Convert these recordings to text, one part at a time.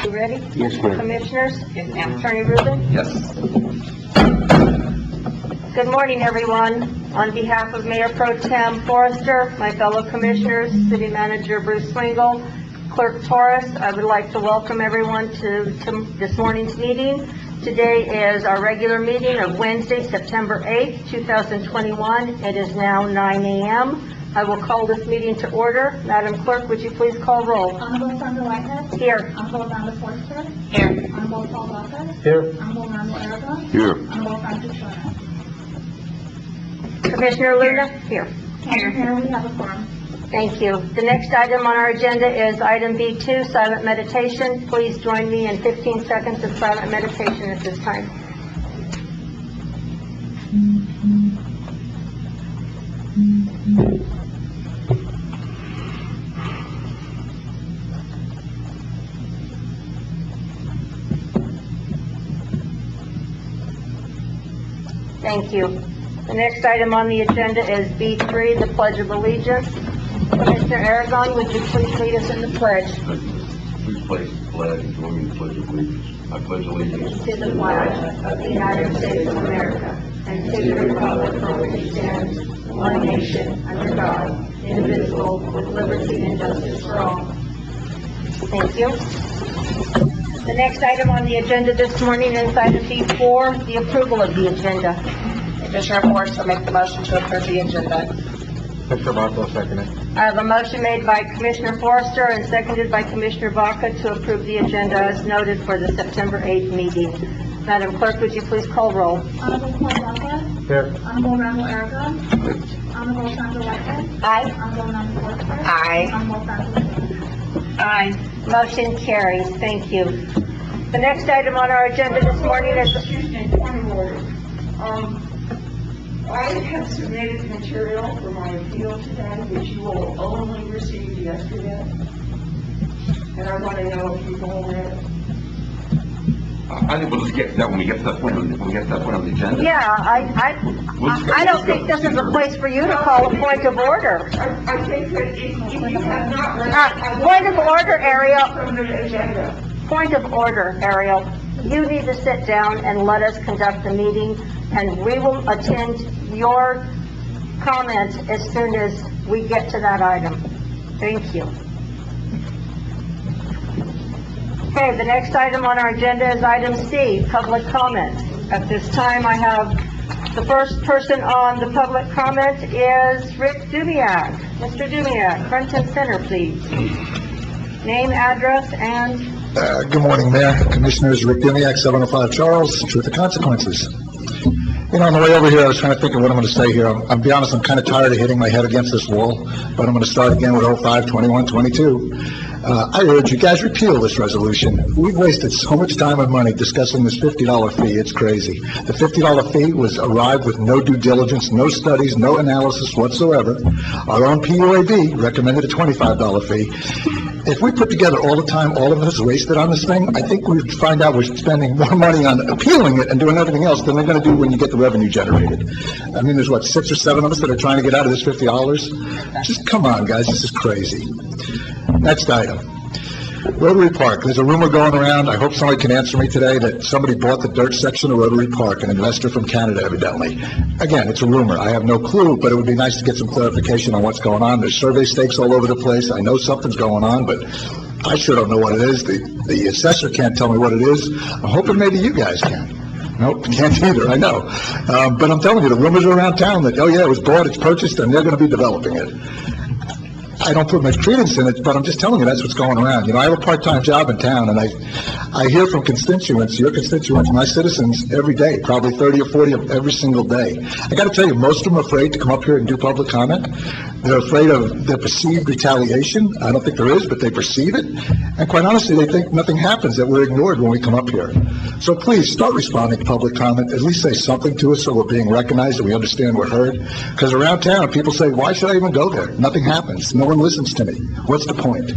You ready? Yes, ma'am. Commissioners? Yes, ma'am. Attorney Rubin? Yes. Good morning, everyone. On behalf of Mayor Pro Tem Forrester, my fellow commissioners, City Manager Bruce Swingle, Clerk Torres, I would like to welcome everyone to this morning's meeting. Today is our regular meeting of Wednesday, September 8th, 2021. It is now 9 a.m. I will call this meeting to order. Madam Clerk, would you please call roll? Honorable Sandra Whitehead. Here. Honorable Amanda Forster. Here. Honorable Paul Baca. Here. Honorable Randall Aragon. Here. Honorable Francis Shorter. Commissioner Luna? Here. Madam Mayor, we have a quorum. Thank you. The next item on our agenda is item B2, silent meditation. Please join me in 15 seconds of silent meditation at this time. Thank you. The next item on the agenda is B3, the Pledge of Allegiance. Commissioner Aragon, would you please lead us in the pledge? Please place the flag and join me in the pledge of allegiance. I pledge allegiance To the flag of the United States of America and to the republic for which it stands, one nation, under God, indivisible, with liberty and justice for all. Thank you. The next item on the agenda this morning is item B4, the approval of the agenda. Commissioner Forrester make the motion to approve the agenda. Commissioner Baca, second it. I have a motion made by Commissioner Forrester and seconded by Commissioner Baca to approve the agenda as noted for the September 8th meeting. Madam Clerk, would you please call roll? Honorable Paul Baca. Here. Honorable Randall Aragon. Honorable Sandra Whitehead. Aye. Honorable Amanda Forster. Aye. Honorable Francis Shorter. Aye. Motion carries. Thank you. The next item on our agenda this morning is... Excuse me, point of order. I have submitted material for my appeal today, which you will only receive yesterday. And I want to know if you've all read it. I think we'll just get to that when we get to that point on the agenda. Yeah, I don't think this is a place for you to call a point of order. I think that if you have not read it, I Point of order, Ariel. from the agenda. Point of order, Ariel. You need to sit down and let us conduct the meeting, and we will attend your comments as soon as we get to that item. Thank you. Okay, the next item on our agenda is item C, public comment. At this time, I have the first person on the public comment is Rick Dumiak. Mr. Dumiak, front and center, please. Name, address, and... Good morning, Mayor, Commissioners. Rick Dumiak, 705 Charles, Truth or Consequences. You know, on the way over here, I was trying to think of what I'm going to say here. I'll be honest, I'm kind of tired of hitting my head against this wall, but I'm going to start again with 05, 21, 22. I urge you guys repeal this resolution. We've wasted so much time and money discussing this $50 fee. It's crazy. The $50 fee was arrived with no due diligence, no studies, no analysis whatsoever. Our own PUAB recommended a $25 fee. If we put together all the time all of us wasted on this thing, I think we'd find out we're spending more money on appealing it and doing everything else than they're going to do when you get the revenue generated. I mean, there's what, 6 or 7 of us that are trying to get out of this $50? Just come on, guys, this is crazy. Next item. Rotary Park. There's a rumor going around, I hope somebody can answer me today, that somebody bought the dirt section of Rotary Park, an investor from Canada evidently. Again, it's a rumor. I have no clue, but it would be nice to get some clarification on what's going on. There's survey stakes all over the place. I know something's going on, but I sure don't know what it is. The assessor can't tell me what it is. I'm hoping maybe you guys can. Nope, can't either, I know. But I'm telling you, the rumors are around town that, oh yeah, it was bought, it's purchased, and they're going to be developing it. I don't put much credence in it, but I'm just telling you that's what's going around. You know, I have a part-time job in town, and I hear from constituents, your constituents, my citizens, every day, probably 30 or 40 of every single day. I got to tell you, most of them are afraid to come up here and do public comment. They're afraid of their perceived retaliation. I don't think there is, but they perceive it. And quite honestly, they think nothing happens, that we're ignored when we come up here. So please, start responding to public comment. At least say something to us so we're being recognized and we understand we're heard. Because around town, people say, why should I even go there? Nothing happens. No one listens to me. What's the point?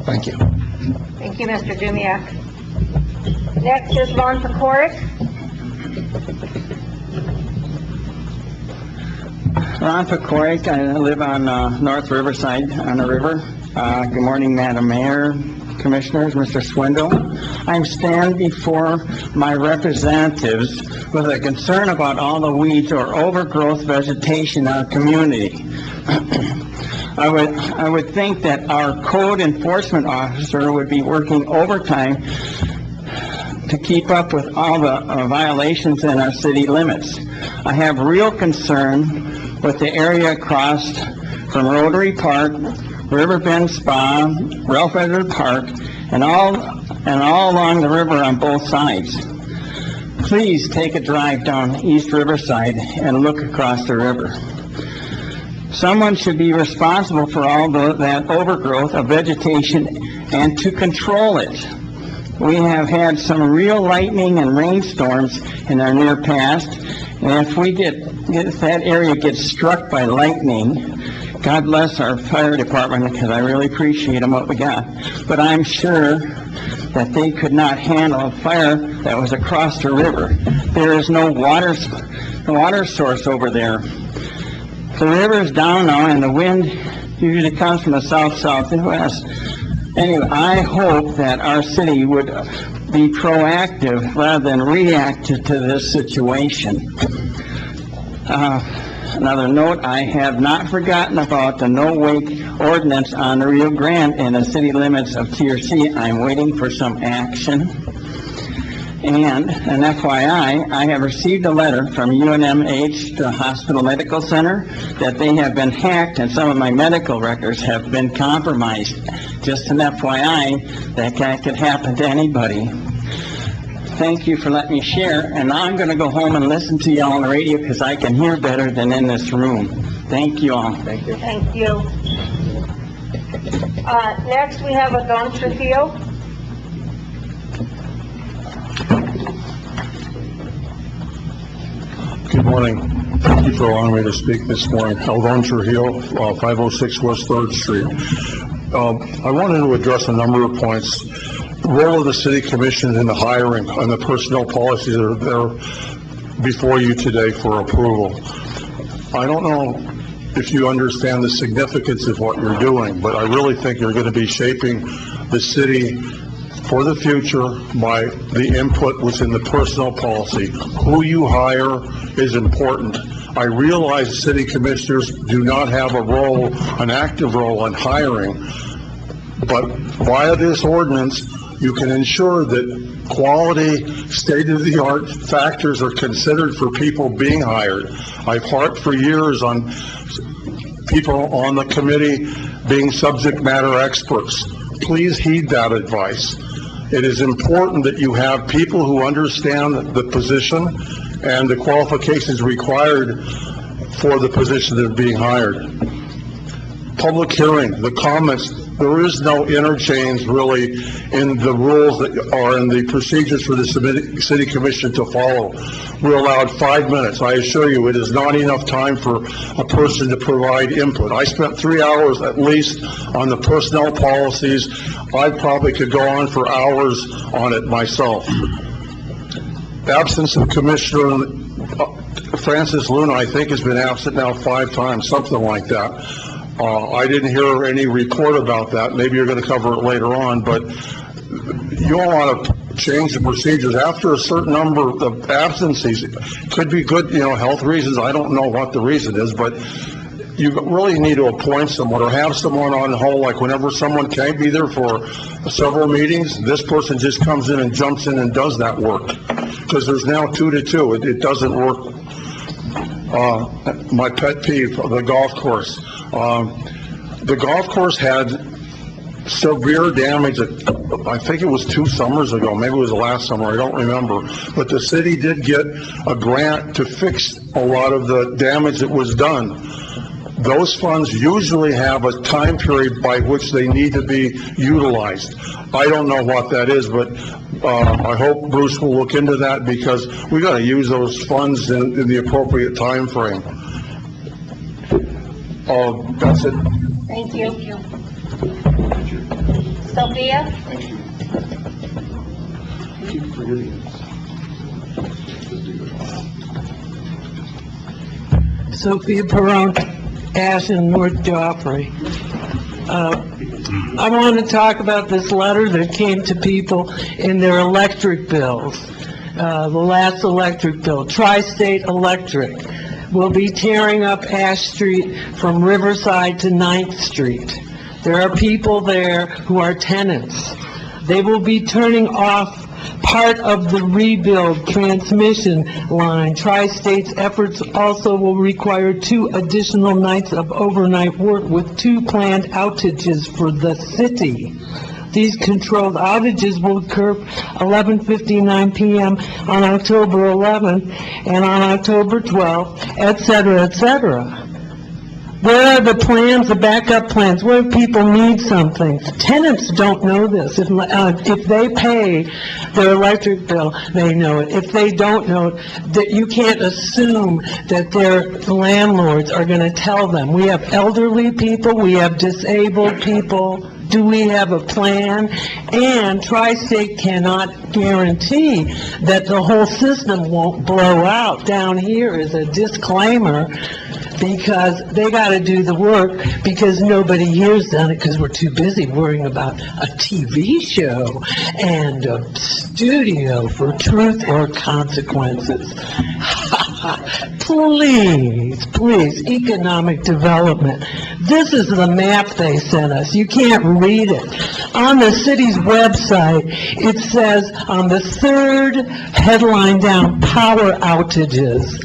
Thank you. Thank you, Mr. Dumiak. Next is Ron Pecoric. Ron Pecoric. I live on North Riverside on the river. Good morning, Madam Mayor, Commissioners, Mr. Swindle. I'm standing before my representatives with a concern about all the weeds or overgrowth vegetation in our community. I would think that our code enforcement officer would be working overtime to keep up with all the violations in our city limits. I have real concern with the area across from Rotary Park, Riverbend Spa, Ralph Edward Park, and all along the river on both sides. Please take a drive down East Riverside and look across the river. Someone should be responsible for all that overgrowth of vegetation and to control it. We have had some real lightning and rainstorms in our near past, and if that area gets struck by lightning, God bless our fire department, because I really appreciate them what we got. But I'm sure that they could not handle a fire that was across the river. There is no water source over there. The river is down now, and the wind usually comes from the south-southwest. Anyway, I hope that our city would be proactive rather than reactive to this situation. Another note, I have not forgotten about the no-wake ordinance on the Rio Grande in the city limits of Tier C. I'm waiting for some action. And an FYI, I have received a letter from UNMH, the Hospital Medical Center, that they have been hacked and some of my medical records have been compromised. Just an FYI, that could happen to anybody. Thank you for letting me share, and now I'm going to go home and listen to you all on the radio because I can hear better than in this room. Thank you all. Thank you. Thank you. Next, we have Adon Trujillo. Good morning. Thank you for allowing me to speak this morning. Eldon Trujillo, 506 West 3rd Street. I wanted to address a number of points. The role of the city commission in the hiring and the personnel policies that are there before you today for approval. I don't know if you understand the significance of what you're doing, but I really think you're going to be shaping the city for the future by the input within the personnel policy. Who you hire is important. I realize city commissioners do not have a role, an active role in hiring, but via this ordinance, you can ensure that quality, state-of-the-art factors are considered for people being hired. I've harped for years on people on the committee being subject matter experts. Please heed that advice. It is important that you have people who understand the position and the qualifications required for the position that are being hired. Public hearing, the comments, there is no interchange really in the rules that are in the procedures for the city commission to follow. We're allowed 5 minutes. I assure you, it is not enough time for a person to provide input. I spent 3 hours at least on the personnel policies. I probably could go on for hours on it myself. Absence of Commissioner Francis Luna, I think, has been absent now 5 times, something like that. I didn't hear any report about that. Maybe you're going to cover it later on, but you all want to change the procedures. After a certain number of absences, it could be good, health reasons. I don't know what the reason is, but you really need to appoint someone or have someone on hold, like whenever someone can't be there for several meetings, this person just comes in and jumps in and does that work. Because there's now 2 to 2. It doesn't work. My pet peeve, the golf course. The golf course had severe damage, I think it was 2 summers ago, maybe it was the last summer, I don't remember. But the city did get a grant to fix a lot of the damage that was done. Those funds usually have a time period by which they need to be utilized. I don't know what that is, but I hope Bruce will look into that, because we got to use those funds in the appropriate time frame. That's it. Thank you. Sophia? Thank you. Keep forgetting. Sophia Perron, Ashland, North Joffrey. I want to talk about this letter that came to people in their electric bills. The last electric bill, Tri-State Electric, will be tearing up Ash Street from Riverside to 9th Street. There are people there who are tenants. They will be turning off part of the rebuild transmission line. Tri-State's efforts also will require 2 additional nights of overnight work with 2 planned outages for the city. These controlled outages will occur 11:59 p.m. on October 11th and on October 12th, et cetera, et cetera. Where are the plans, the backup plans? What if people need something? Tenants don't know this. If they pay their electric bill, they know it. If they don't know it, that you can't assume that their landlords are going to tell them. We have elderly people, we have disabled people. Do we have a plan? And Tri-State cannot guarantee that the whole system won't blow out. Down here is a disclaimer, because they got to do the work, because nobody here's done it because we're too busy worrying about a TV show and a studio for Truth or Consequences. Please, economic development. This is the map they sent us. You can't read it. On the city's website, it says on the 3rd headline down, power outages.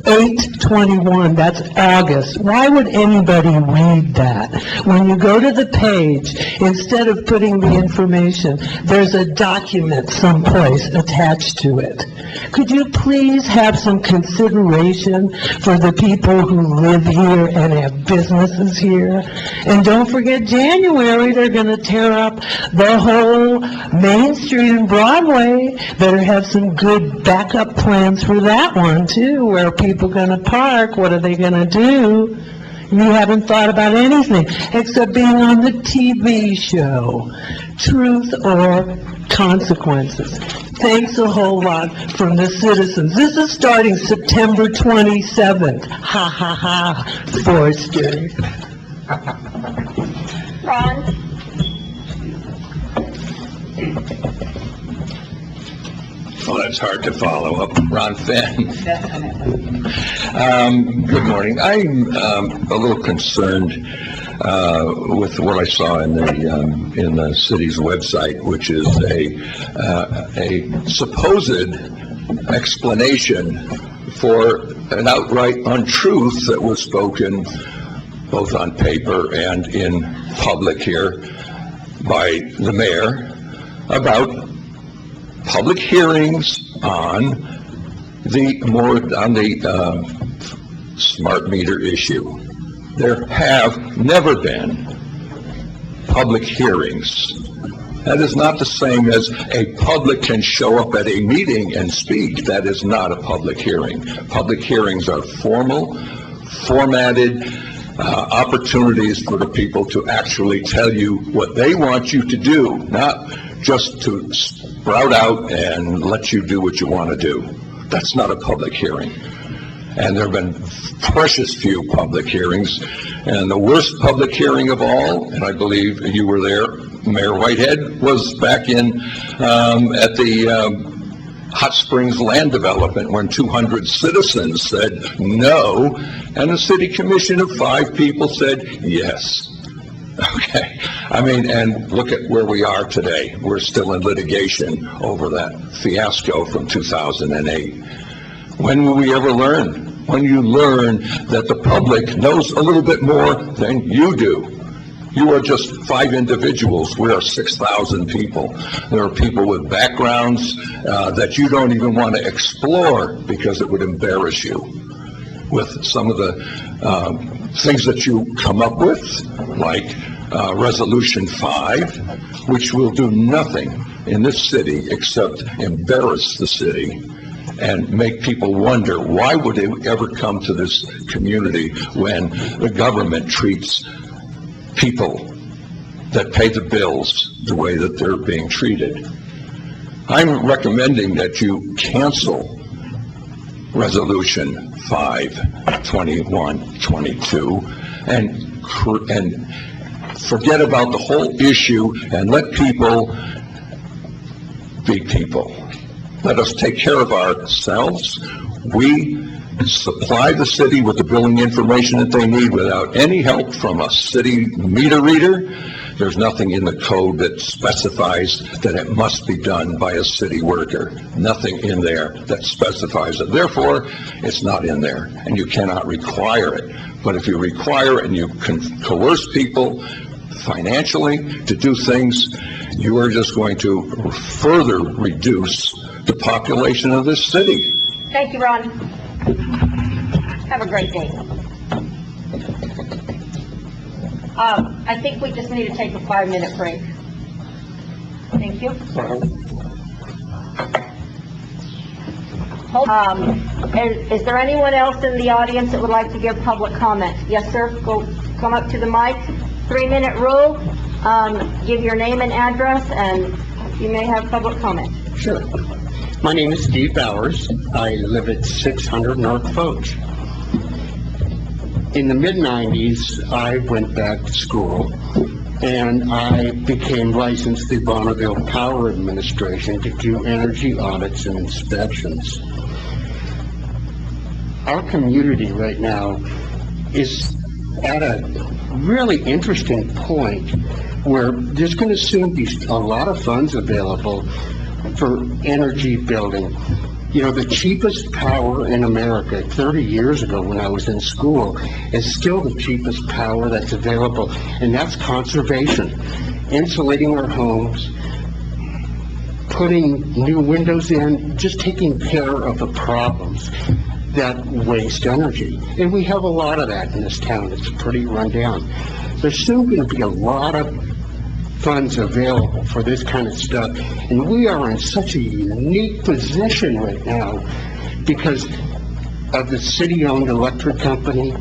8/21, that's August. Why would anybody read that? When you go to the page, instead of putting the information, there's a document someplace attached to it. Could you please have some consideration for the people who live here and have businesses here? And don't forget, January, they're going to tear up the whole Main Street and Broadway. Better have some good backup plans for that one, too. Where are people going to park? What are they going to do? You haven't thought about anything except being on the TV show, Truth or Consequences. Thanks a whole lot from the citizens. This is starting September 27th. Ha, ha, ha, Forster. Ron? Well, that's hard to follow up. Ron Fenn. Good morning. I'm a little concerned with what I saw in the city's website, which is a supposed explanation for an outright untruth that was spoken both on paper and in public here by the mayor about public hearings on the smart meter issue. There have never been public hearings. That is not the same as a public can show up at a meeting and speak. That is not a public hearing. Public hearings are formal, formatted opportunities for the people to actually tell you what they want you to do, not just to sprout out and let you do what you want to do. That's not a public hearing. And there have been precious few public hearings. And the worst public hearing of all, and I believe you were there, Mayor Whitehead, was back in at the Hot Springs land development when 200 citizens said no, and a city commission of 5 people said yes. Okay, I mean, and look at where we are today. We're still in litigation over that fiasco from 2008. When will we ever learn? When you learn that the public knows a little bit more than you do. You are just 5 individuals. We are 6,000 people. There are people with backgrounds that you don't even want to explore because it would embarrass you with some of the things that you come up with, like Resolution 5, which will do nothing in this city except embarrass the city and make people wonder, why would they ever come to this community when the government treats people that pay the bills the way that they're being treated? I'm recommending that you cancel Resolution 5, 21, 22, and forget about the whole issue and let people be people. Let us take care of ourselves. We supply the city with the billing information that they need without any help from a city meter reader. There's nothing in the code that specifies that it must be done by a city worker. Nothing in there that specifies it. Therefore, it's not in there, and you cannot require it. But if you require it and you can coerce people financially to do things, you are just going to further reduce the population of this city. Thank you, Ron. Have a great day. I think we just need to take a 5-minute break. Thank you. Is there anyone else in the audience that would like to give public comment? Yes, sir, come up to the mic. 3-minute rule, give your name and address, and you may have public comment. Sure. My name is Steve Bowers. I live at 600 North Foch. In the mid-90s, I went back to school, and I became licensed through Bonneville Power Administration to do energy audits and inspections. Our community right now is at a really interesting point where there's going to soon be a lot of funds available for energy building. You know, the cheapest power in America 30 years ago when I was in school is still the cheapest power that's available, and that's conservation. Insulating our homes, putting new windows in, just taking care of the problems that waste energy. And we have a lot of that in this town. It's pretty run down. There's soon going to be a lot of funds available for this kind of stuff, and we are in such a unique position right now because of the city-owned electric company.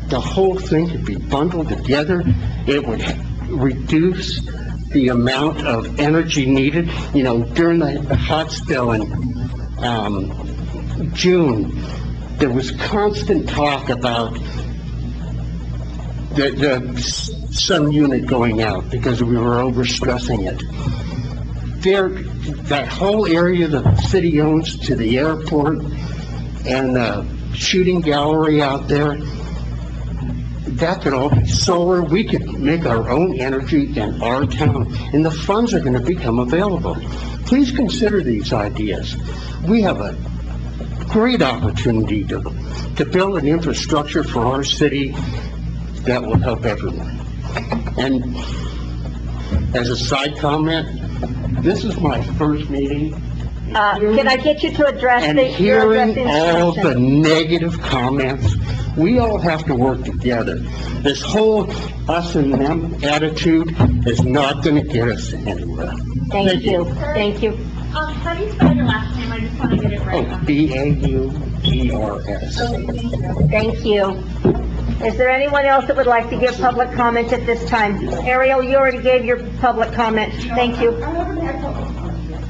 The whole thing could be bundled together. It would reduce the amount of energy needed. You know, during the hot spell in June, there was constant talk about the sun unit going out because we were overstressing it. That whole area the city owns to the airport and the shooting gallery out there, that could all be solar. We could make our own energy in our town, and the funds are going to become available. Please consider these ideas. We have a great opportunity to build an infrastructure for our city that will help everyone. And as a side comment, this is my first meeting. Can I get you to address And you're hearing addressing all the question. negative comments, we all have to work together. This whole us and them attitude is not going to get us anywhere. Thank you. Thank you. How do you spell your last name? I just want to get it right. Oh, B-A-U-E-R-S. Thank you. Is there anyone else that would like to give public comment at this time? Ariel, you already gave your public comment. Thank you. I haven't had public comment yet.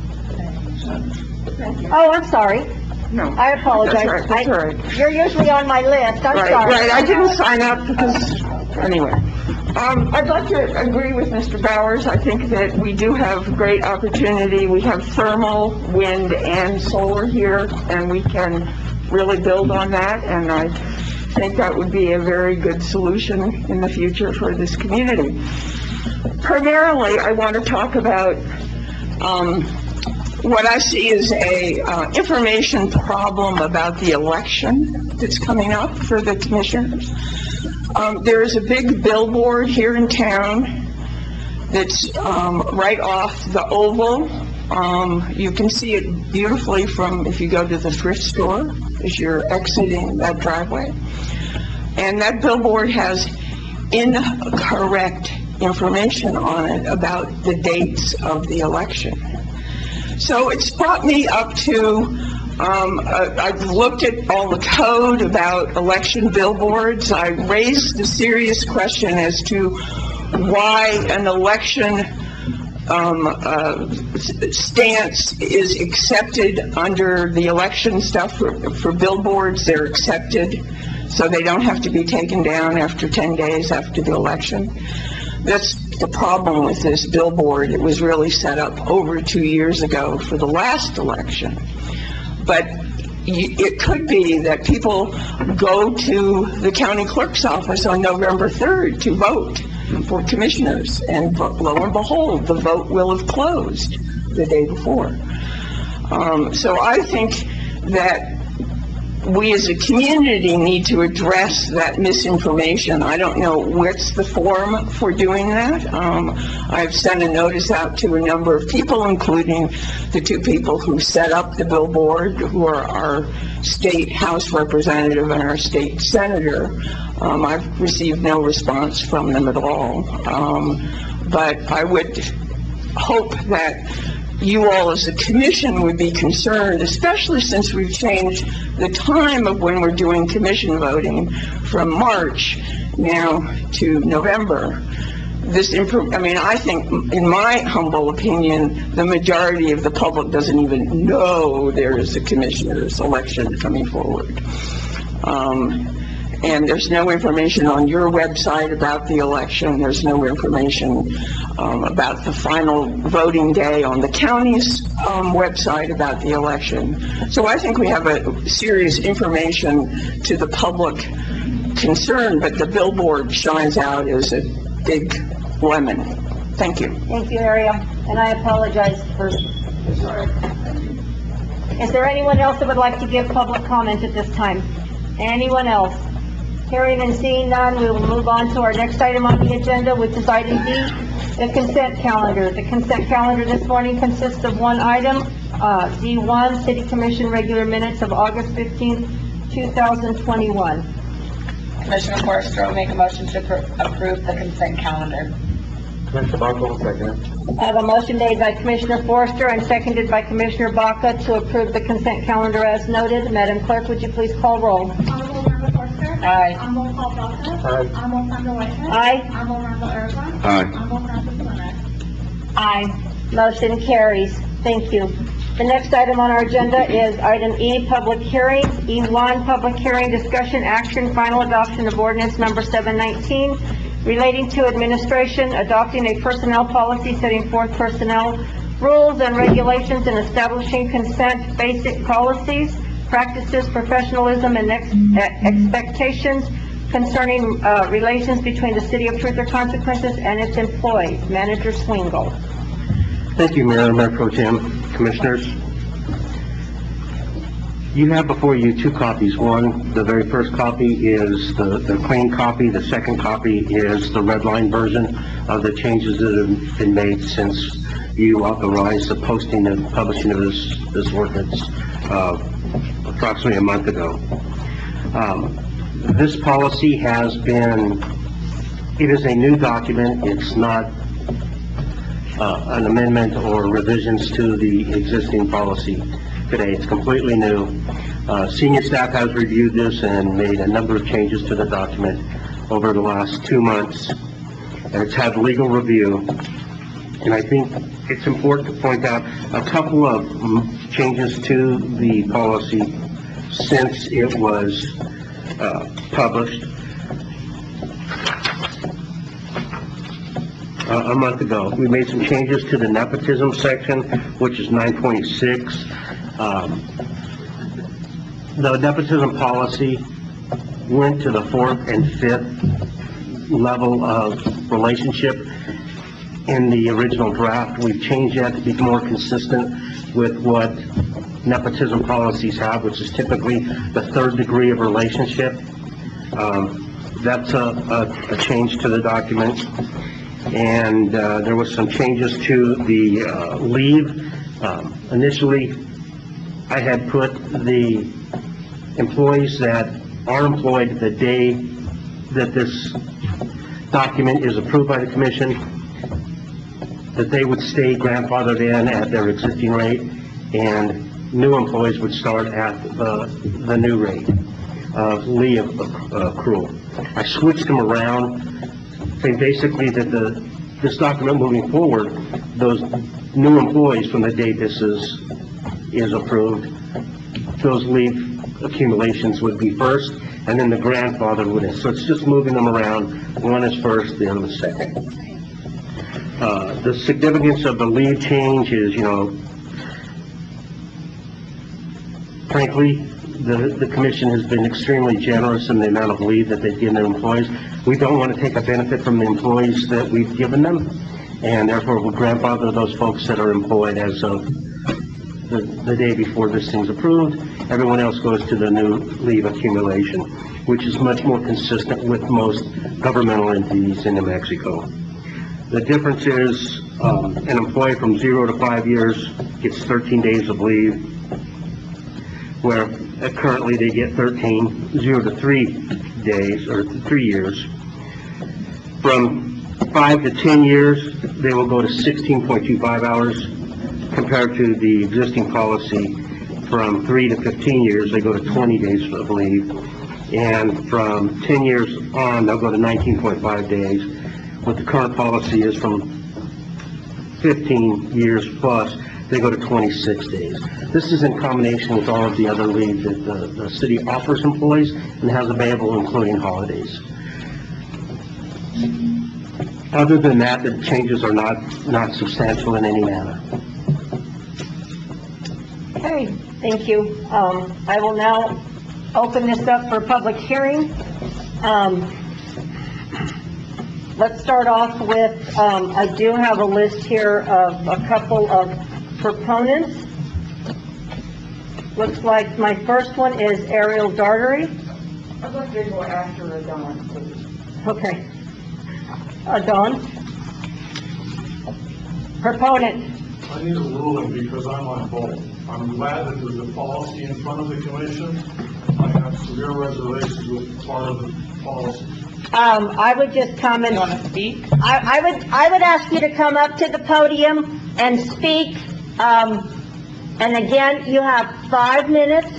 Thank you. Oh, I'm sorry. No. I apologize. That's all right. You're usually on my list. I'm sorry. Right, I didn't sign up because, anyway. I'd like to agree with Mr. Bowers. I think that we do have great opportunity. We have thermal, wind, and solar here, and we can really build on that, and I think that would be a very good solution in the future for this community. Primarily, I want to talk about what I see as a information problem about the election that's coming up for the commissioners. There is a big billboard here in town that's right off the Oval. You can see it beautifully from if you go to the thrift store as you're exiting that driveway. And that billboard has incorrect information on it about the dates of the election. So it's brought me up to, I've looked at all the code about election billboards. I raised the serious question as to why an election stance is accepted under the election stuff. For billboards, they're accepted, so they don't have to be taken down after 10 days after the election. That's the problem with this billboard. It was really set up over 2 years ago for the last election. But it could be that people go to the county clerk's office on November 3rd to vote for commissioners, and lo and behold, the vote will have closed the day before. So I think that we as a community need to address that misinformation. I don't know what's the forum for doing that. I've sent a notice out to a number of people, including the two people who set up the billboard, who are our state House representative and our state senator. I've received no response from them at all. But I would hope that you all as a commission would be concerned, especially since we've changed the time of when we're doing commission voting from March now to November. I think, in my humble opinion, the majority of the public doesn't even know there is a commissioner's election coming forward. And there's no information on your website about the election. There's no information about the final voting day on the county's website about the election. So I think we have a serious information to the public concern, but the billboard shines out as a big lemon. Thank you. Thank you, Ariel, and I apologize for... Is there anyone else that would like to give public comment at this time? Anyone else? Hearing and seeing none, we will move on to our next item on the agenda, which is item D, the consent calendar. The consent calendar this morning consists of one item, D1, City Commission regular minutes of August 15th, 2021. Commissioner Forrester will make a motion to approve the consent calendar. Commissioner Baca will second. I have a motion made by Commissioner Forrester and seconded by Commissioner Baca to approve the consent calendar as noted. Madam Clerk, would you please call roll? Honorable Member Forster. Aye. Honorable Paul Baca. Aye. Honorable Sandra Whitehead. Aye. Honorable Randall Aragon. Aye. Honorable Francis Leonard. Aye. Motion carries. Thank you. The next item on our agenda is item E, public hearings. E1, public hearing, discussion, action, final adoption of ordinance number 719 relating to administration, adopting a personnel policy setting forth personnel rules and regulations and establishing consent basic policies, practices, professionalism, and expectations concerning relations between the City of Truth or Consequences and its employees. Manager Swingle. Thank you, Mayor, Mayor Pro Tem, Commissioners. You have before you two copies. One, the very first copy is the clean copy. The second copy is the red line version of the changes that have been made since you authorized the posting and publishing of this ordinance approximately a month ago. This policy it is a new document. It's not an amendment or revisions to the existing policy today. It's completely new. Senior staff has reviewed this and made a number of changes to the document over the last 2 months. And it's had legal review. And I think it's important to point out a couple of changes to the policy since it was published a month ago. We made some changes to the nepotism section, which is 9.6. The nepotism policy went to the 4th and 5th level of relationship in the original draft. We've changed that to be more consistent with what nepotism policies have, which is typically the 3rd degree of relationship. That's a change to the document. And there was some changes to the leave. Initially, I had put the employees that are employed the day that this document is approved by the commission, that they would stay grandfathered in at their existing rate, and new employees would start at the new rate of leave accrual. I switched them around, saying basically that this document moving forward, those new employees from the day this is approved, those leave accumulations would be first, and then the grandfather would. So it's just moving them around. One is first, the other is second. The significance of the leave change is, frankly, the commission has been extremely generous in the amount of leave that they've given their employees. We don't want to take a benefit from the employees that we've given them, and therefore we'll grandfather those folks that are employed as of the day before this thing's approved. Everyone else goes to the new leave accumulation, which is much more consistent with most governmental entities in New Mexico. The difference is, an employee from 0 to 5 years gets 13 days of leave, where currently they get 13, 0 to 3 days, or 3 years. From 5 to 10 years, they will go to 16.25 hours, compared to the existing policy. From 3 to 15 years, they go to 20 days of leave. And from 10 years on, they'll go to 19.5 days. What the current policy is from 15 years plus, they go to 26 days. This is in combination with all of the other leave that the city offers employees and has available, including holidays. Other than that, the changes are not substantial in any manner. Okay, thank you. I will now open this up for public hearing. Let's start off with, I do have a list here of a couple of proponents. Looks like my first one is Ariel Dartery. I'd like to go after Adon, please. Okay. Adon. Proponent. I need a ruling because I'm on both. I'm glad that there's a policy in front of the commission. I have severe reservations with part of the policy. I would just comment. You want to speak? I would ask you to come up to the podium and speak. And again, you have 5 minutes.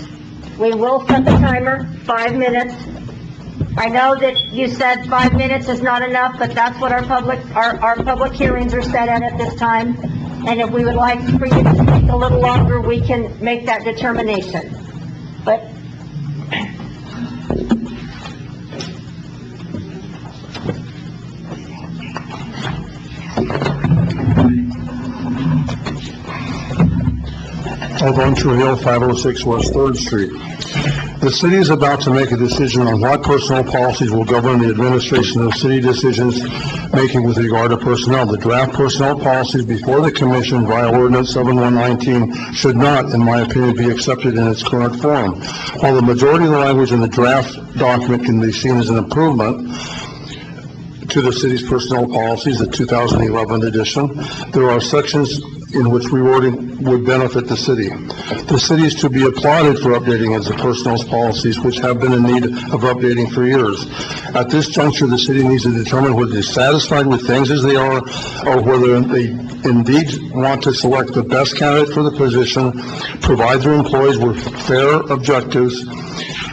We will set the timer, 5 minutes. I know that you said 5 minutes is not enough, but that's what our public hearings are set at this time. And if we would like for you to speak a little longer, we can make that determination. But Alvon Trujillo, 506 West 3rd Street. The city is about to make a decision on what personnel policies will govern the administration of city decisions making with regard to personnel. The draft personnel policies before the commission via ordinance 7119 should not, in my opinion, be accepted in its current form. While the majority of the language in the draft document can be seen as an improvement to the city's personnel policies, the 2011 edition, there are sections in which rewording would benefit the city. The city is to be applauded for updating its personnel policies, which have been in need of updating for years. At this juncture, the city needs to determine whether they're satisfied with things as they are, or whether they indeed want to select the best candidate for the position, provide their employees with fair objectives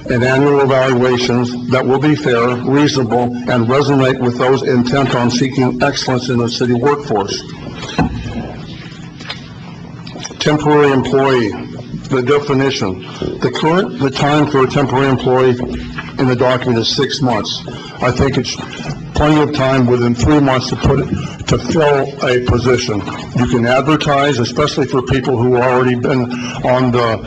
and annual evaluations that will be fair, reasonable, and resonate with those intent on seeking excellence in the city workforce. Temporary employee, the definition. The time for a temporary employee in the document is 6 months. I think it's plenty of time within 3 months to fill a position. You can advertise, especially for people who have already been on the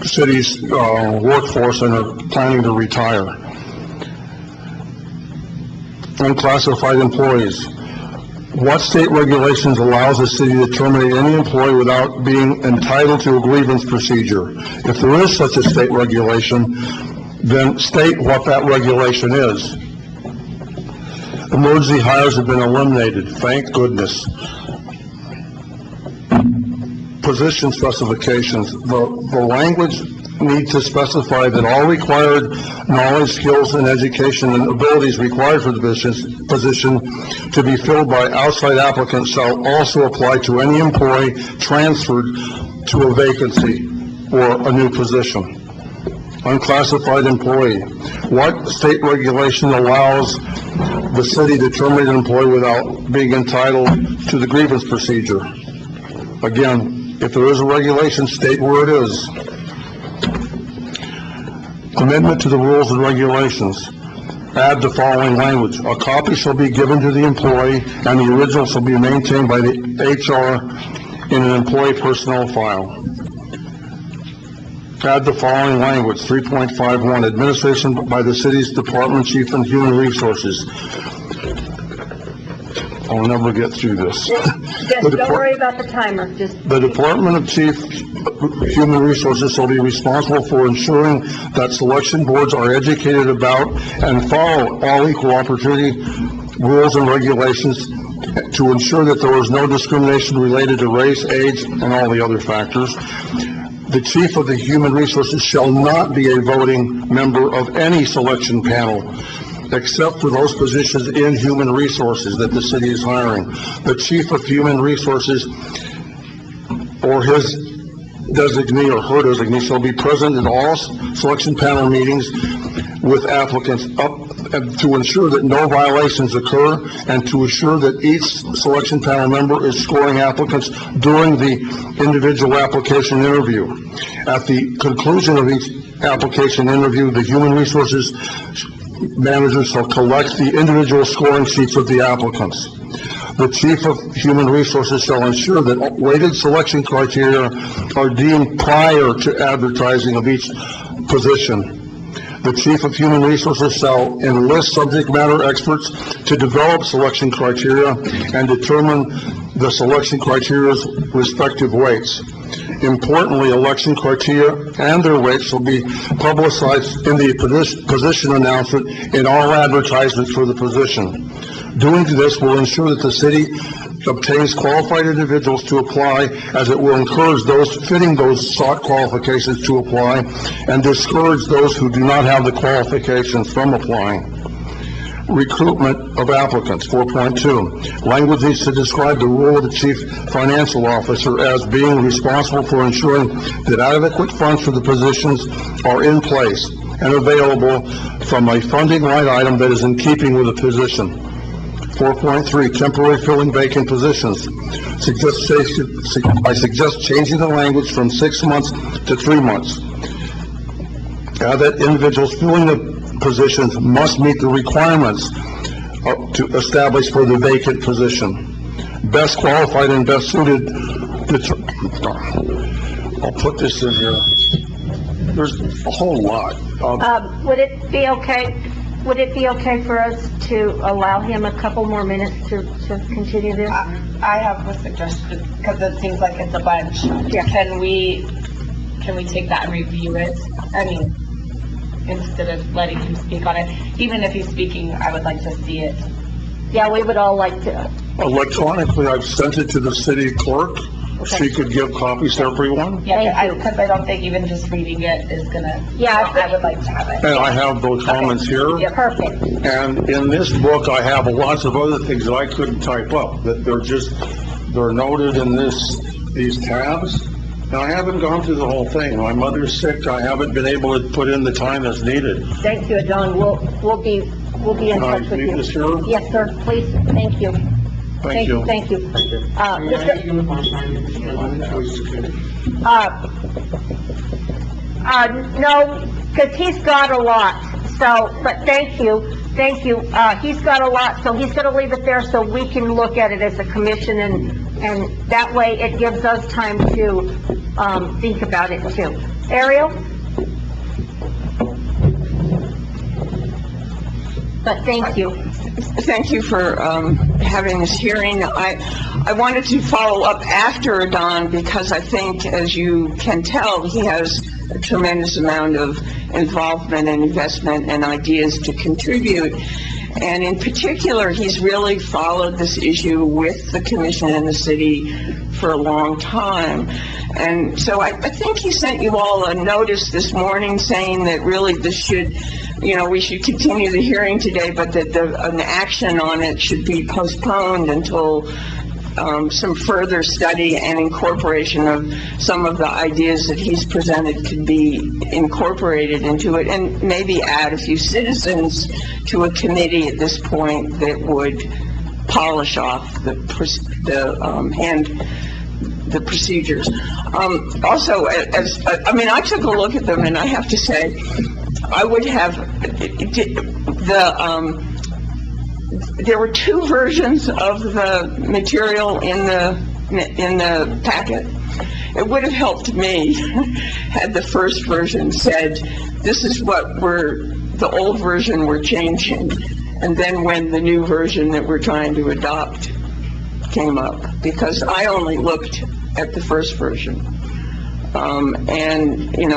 city's workforce and are planning to retire. Unclassified employees. What state regulations allows the city to terminate any employee without being entitled to a grievance procedure? If there is such a state regulation, then state what that regulation is. Emergency hires have been eliminated, thank goodness. Position specifications. The language needs to specify that all required knowledge, skills, and education and abilities required for the position to be filled by outside applicants shall also apply to any employee transferred to a vacancy or a new position. Unclassified employee. What state regulation allows the city to terminate an employee without being entitled to the grievance procedure? Again, if there is a regulation, state where it is. Amendment to the rules and regulations. add the following language: a copy shall be given to the employee, and the original shall be maintained by the HR in an employee personnel file. Add the following language, 3.51, administration by the city's Department Chief and Human Resources. I'll never get through this. Just don't worry about the timer, just. The Department of Chief Human Resources shall be responsible for ensuring that selection boards are educated about and follow all equal opportunity rules and regulations to ensure that there is no discrimination related to race, age, and all the other factors. The Chief of the Human Resources shall not be a voting member of any selection panel, except for those positions in human resources that the city is hiring. The Chief of Human Resources or his designee or her designee shall be present in all selection panel meetings with applicants to ensure that no violations occur and to ensure that each selection panel member is scoring applicants during the individual application interview. At the conclusion of each application interview, the Human Resources manager shall collect the individual scoring sheets of the applicants. The Chief of Human Resources shall ensure that weighted selection criteria are deemed prior to advertising of each position. The Chief of Human Resources shall enlist subject matter experts to develop selection criteria and determine the selection criteria's respective weights. Importantly, election criteria and their weights shall be publicized in the position announcement in all advertisements for the position. Doing this will ensure that the city obtains qualified individuals to apply, as it will encourage those fitting those sought qualifications to apply and discourage those who do not have the qualifications from applying. Recruitment of applicants, 4.2. Language needs to describe the role of the Chief Financial Officer as being responsible for ensuring that adequate funds for the positions are in place and available from a funding line item that is in keeping with the position. 4.3, temporary filling vacant positions. I suggest changing the language from 6 months to 3 months. Add that individuals filling the positions must meet the requirements to establish for the vacant position. Best qualified and best suited. I'll put this in here. There's a whole lot. Would it be okay for us to allow him a couple more minutes to continue this? I have a suggestion, because it seems like it's a bunch. Yeah. Can we take that and review it? I mean, instead of letting him speak on it, even if he's speaking, I would like to see it. Yeah, we would all like to. Electronically, I've sent it to the city clerk. She could give copies to everyone. Yeah, because I don't think even just reading it is gonna, Yeah, I would like to have it. And I have those comments here. Yeah, perfect. And in this book, I have lots of other things that I couldn't type up, that they're noted in these tabs. And I haven't gone through the whole thing. My mother's sick. I haven't been able to put in the time that's needed. Thank you, Don. We'll be in Can I touch with leave you. this here? Yes, sir, please. Thank you. Thank you. Thank you. No, because he's got a lot, so, but thank you. He's got a lot, so he's gonna leave it there so we can look at it as a commission, and that way it gives us time to, think about it too. Ariel? But thank you. Thank you for having this hearing. I wanted to follow up after Don because I think, as you can tell, he has a tremendous amount of involvement and investment and ideas to contribute. And in particular, he's really followed this issue with the commission and the city for a long time. And so I think he sent you all a notice this morning saying that really this should, we should continue the hearing today, but that an action on it should be postponed until some further study and incorporation of some of the ideas that he's presented could be incorporated into it, and maybe add a few citizens to a committee at this point that would polish off the the procedures. Also, I took a look at them, and I have to say, I would have, there were two versions of the material in the packet. It would have helped me had the first version said, this is what the old version we're changing, and then when the new version that we're trying to adopt came up, because I only looked at the first version.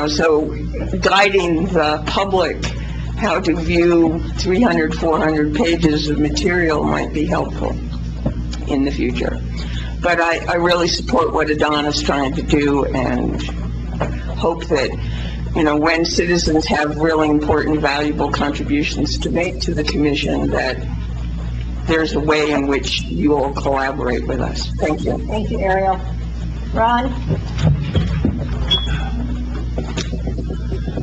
So guiding the public how to view 300, 400 pages of material might be helpful in the future. But I really support what Adona's trying to do, and hope that, when citizens have really important, valuable contributions to make to the commission, that there's a way in which you all collaborate with us. Thank you. Thank you, Ariel. Ron?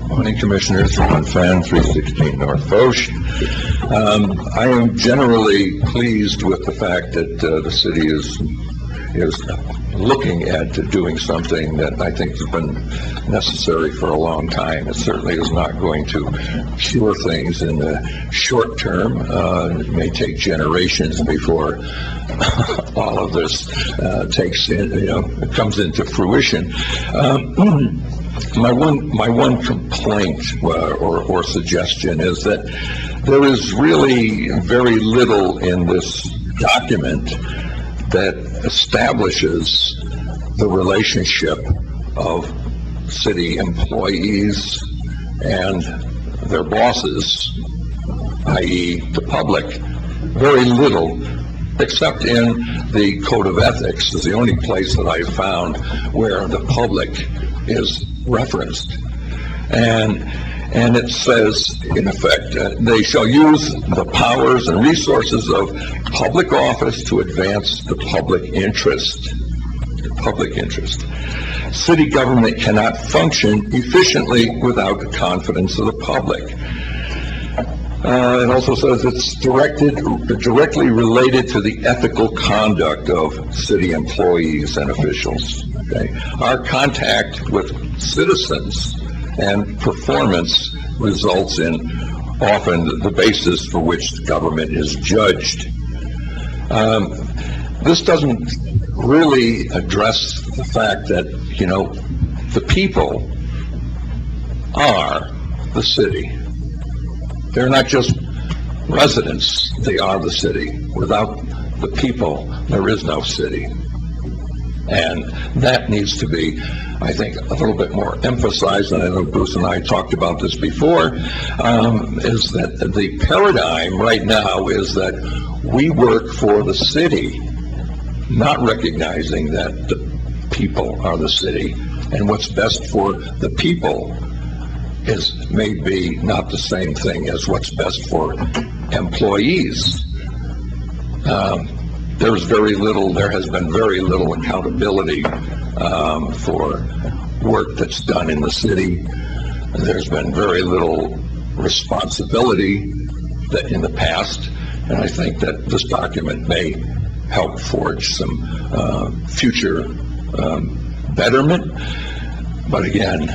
Morning, Commissioners. Ron Fan, 316 North Foch. I am generally pleased with the fact that the city is looking at doing something that I think has been necessary for a long time. It certainly is not going to cure things in the short term. It may take generations before all of this comes into fruition. My one complaint or suggestion is that there is really very little in this document that establishes the relationship of city employees and their bosses, i.e. the public. Very little, except in the Code of Ethics, is the only place that I found where the public is referenced. And it says, in effect, they shall use the powers and resources of public office to advance the public interest. City government cannot function efficiently without the confidence of the public. It also says it's directly related to the ethical conduct of city employees and officials. Okay? Our contact with citizens and performance results in often the basis for which the government is judged. This doesn't really address the fact that, the people are the city. They're not just residents, they are the city. Without the people, there is no city. And that needs to be, I think, a little bit more emphasized, and I know Bruce and I talked about this before, is that the paradigm right now is that we work for the city, not recognizing that the people are the city, and what's best for the people is maybe not the same thing as what's best for employees. There has been very little accountability for work that's done in the city. There's been very little responsibility in the past, and I think that this document may help forge some future betterment. But again,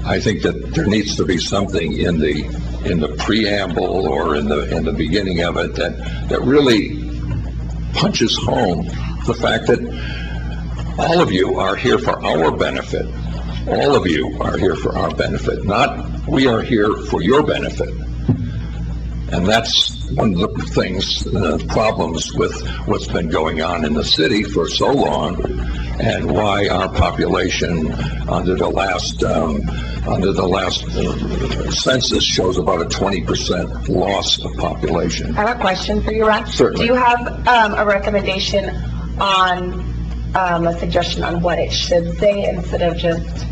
I think that there needs to be something in the preamble or in the beginning of it that really punches home the fact that all of you are here for our benefit. All of you are here for our benefit, not we are here for your benefit. And that's one of the things, problems with what's been going on in the city for so long, and why our population under the last census shows about a 20% loss of population. I have a question for you, Ron. Certainly. Do you have a recommendation on, a suggestion on what it should say instead of just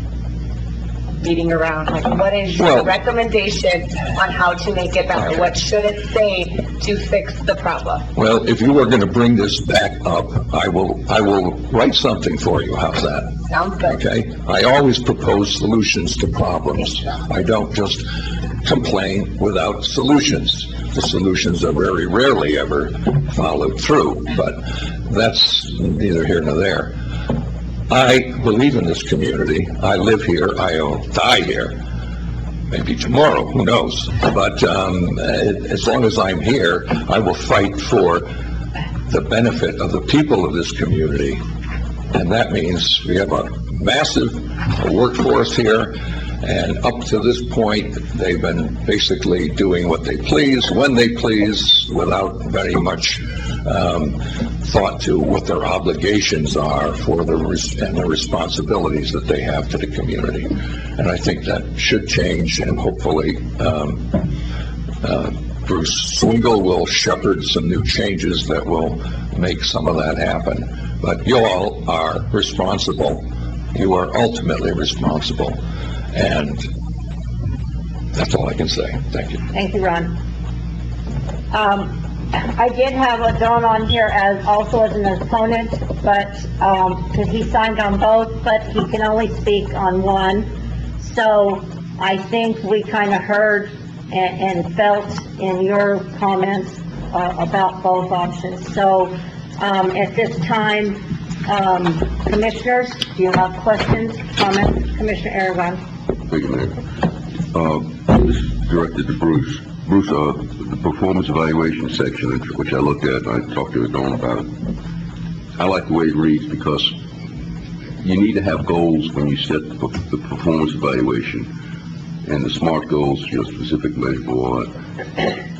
beating around? Like, what is your recommendation on how to make it better? Okay. What should it say to fix the problem? Well, if you are going to bring this back up, I will write something for you. How's that? Sounds good. Okay? I always propose solutions to problems. I don't just complain without solutions. The solutions are very rarely ever followed through, but that's neither here nor there. I believe in this community. I live here. I'll die here. Maybe tomorrow, who knows? But as long as I'm here, I will fight for the benefit of the people of this community. And that means we have a massive workforce here, and up to this point, they've been basically doing what they please, when they please, without very much thought to what their obligations are for and the responsibilities that they have to the community. And I think that should change, and hopefully Bruce Swingle will shepherd some new changes that will make some of that happen. But you all are responsible. You are ultimately responsible. And that's all I can say. Thank you. Thank you, Ron. I did have Don on here as an opponent, but, because he signed on both, but he can only speak on one. So I think we kind of heard and felt in your comments about both options. So, at this time, commissioners, do you have questions, comments? Commissioner Aragon. Thank you, Mayor. This is directed to Bruce. Bruce, the performance evaluation section, which I looked at, and I talked to Dawn about it. I like the way it reads because you need to have goals when you set the performance evaluation, and the SMART goals, specific, measurable.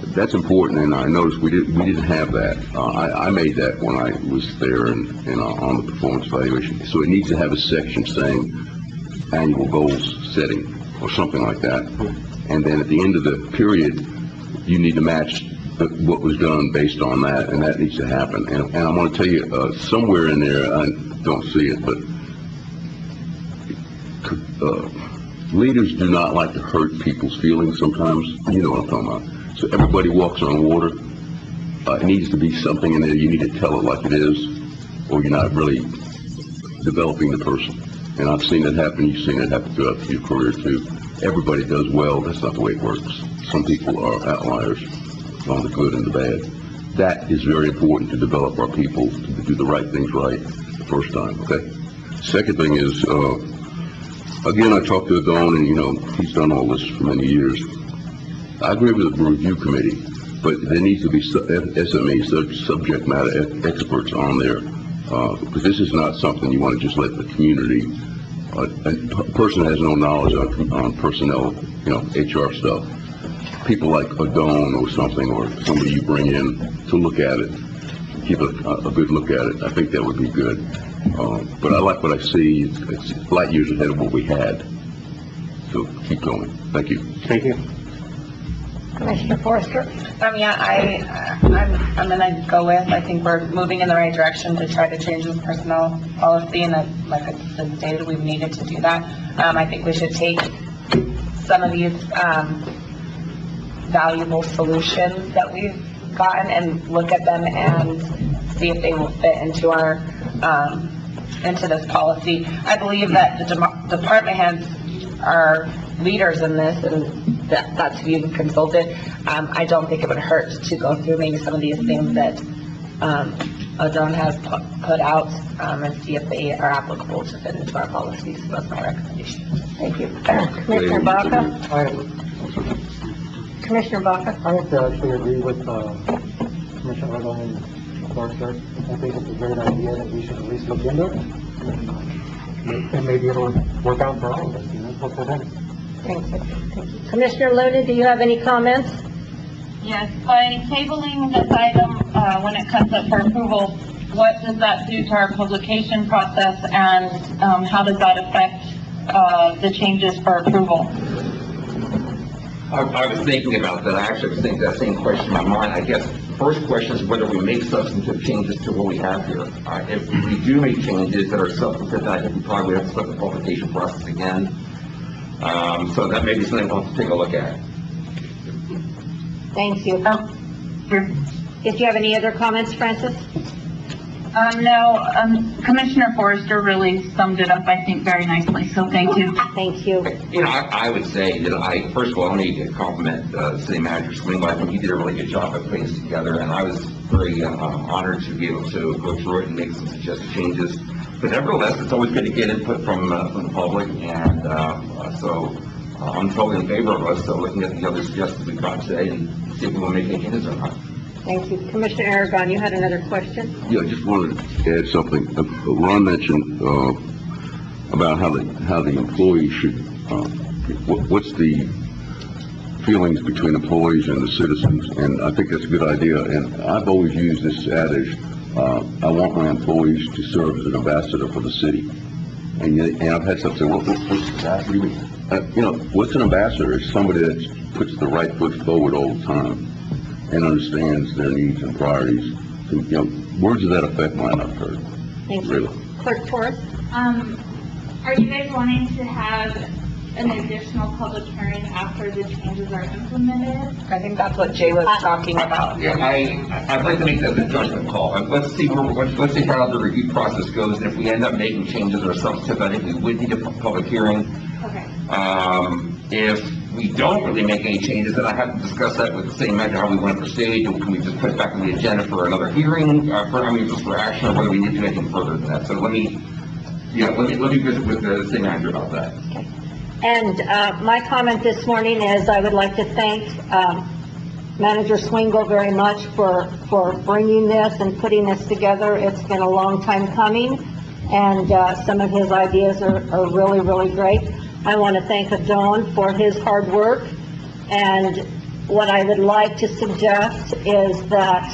That's important, and I noticed we didn't have that. I made that when I was there and on the performance evaluation. So it needs to have a section saying annual goals setting or something like that. And then at the end of the period, you need to match what was done based on that, and that needs to happen. And I want to tell you, somewhere in there, I don't see it, but leaders do not like to hurt people's feelings sometimes. You know what I'm talking about. So everybody walks on water. It needs to be something in there. You need to tell it like it is, or you're not really developing the person. And I've seen it happen. You've seen it happen throughout your career, too. Everybody does well. That's not the way it works. Some people are outliers on the good and the bad. That is very important to develop our people to do the right things right the first time, okay? Second thing is, again, I talked to Don, and, he's done all this for many years. I agree with the review committee, but there needs to be SMEs, subject matter experts on there, because this is not something you want to just let the community. A person has no knowledge on personnel, HR stuff. People like a Don or something, or somebody you bring in to look at it, give a good look at it. I think that would be good. But I like what I see. It's light years ahead of what we had. So keep going. Thank you. Thank you. Commissioner Forrester? I'm gonna go with, I think we're moving in the right direction to try to change this personnel policy, and like I stated, we've needed to do that. I think we should take some of these, valuable solutions that we've gotten and look at them and see if they will fit into our, into this policy. I believe that the department heads are leaders in this, and that's who you've consulted. I don't think it would hurt to go through maybe some of these things that Adon has put out and see if they are applicable to fit into our policies. So that's my recommendation. Thank you. Commissioner Baca? Commissioner Baca? I have to actually agree with Commissioner Aragon and Forrester. I think it's a great idea that we should at least look into it. And maybe it'll work out for all of us, for them. Thank you. Commissioner Looney, do you have any comments? Yes, by tabling this item, when it comes up for approval, what does that do to our publication process, and how does that affect the changes for approval? I was thinking about that. I actually was thinking that same question in my mind. I guess the first question is whether we make substantive changes to what we have here. If we do make changes that are substantive, I think we probably have to start the publication process again. So that may be something we'll have to take a look at. Thank you. Did you have any other comments, Francis? No, Commissioner Forrester really summed it up, I think, very nicely, so thank you. Thank you. I would say that first of all, I need to compliment City Manager Swingle. I think he did a really good job of putting this together, and I was very honored to be able to go through it and make some suggested changes. But nevertheless, it's always good to get input from the public, and, so, I'm totally in favor of us, looking at the other suggestions we've got today and see if we want to make any changes or not. Thank you. Commissioner Aragon, you had another question? Yeah, I just wanted to add something. Ron mentioned, about how the employees should, what's the feelings between employees and the citizens, and I think that's a good idea, and I've always used this adage, I want my employees to serve as an ambassador for the city. And I've had some say, well, what's that? What do you mean? What's an ambassador? It's somebody that puts the right foot forward all the time and understands their needs and priorities. And, words of that effect might not hurt. Thank you. Really. Clerk Torres? Are you guys wanting to have an additional public hearing after the changes are implemented? I think that's what Jay was talking about. Yeah, I'd like to make that a judgment call. Let's see how the review process goes, and if we end up making changes or substitutes, I think we would need a public hearing. Okay. If we don't really make any changes, then I have to discuss that with the city manager, how we want to proceed, or can we just put it back on the agenda for another hearing, just for action, or whether we need to do anything further than that. So let me visit with the city manager about that. And my comment this morning is I would like to thank Manager Swingle very much for bringing this and putting this together. It's been a long time coming, and some of his ideas are really, really great. I want to thank Adon for his hard work, and what I would like to suggest is that,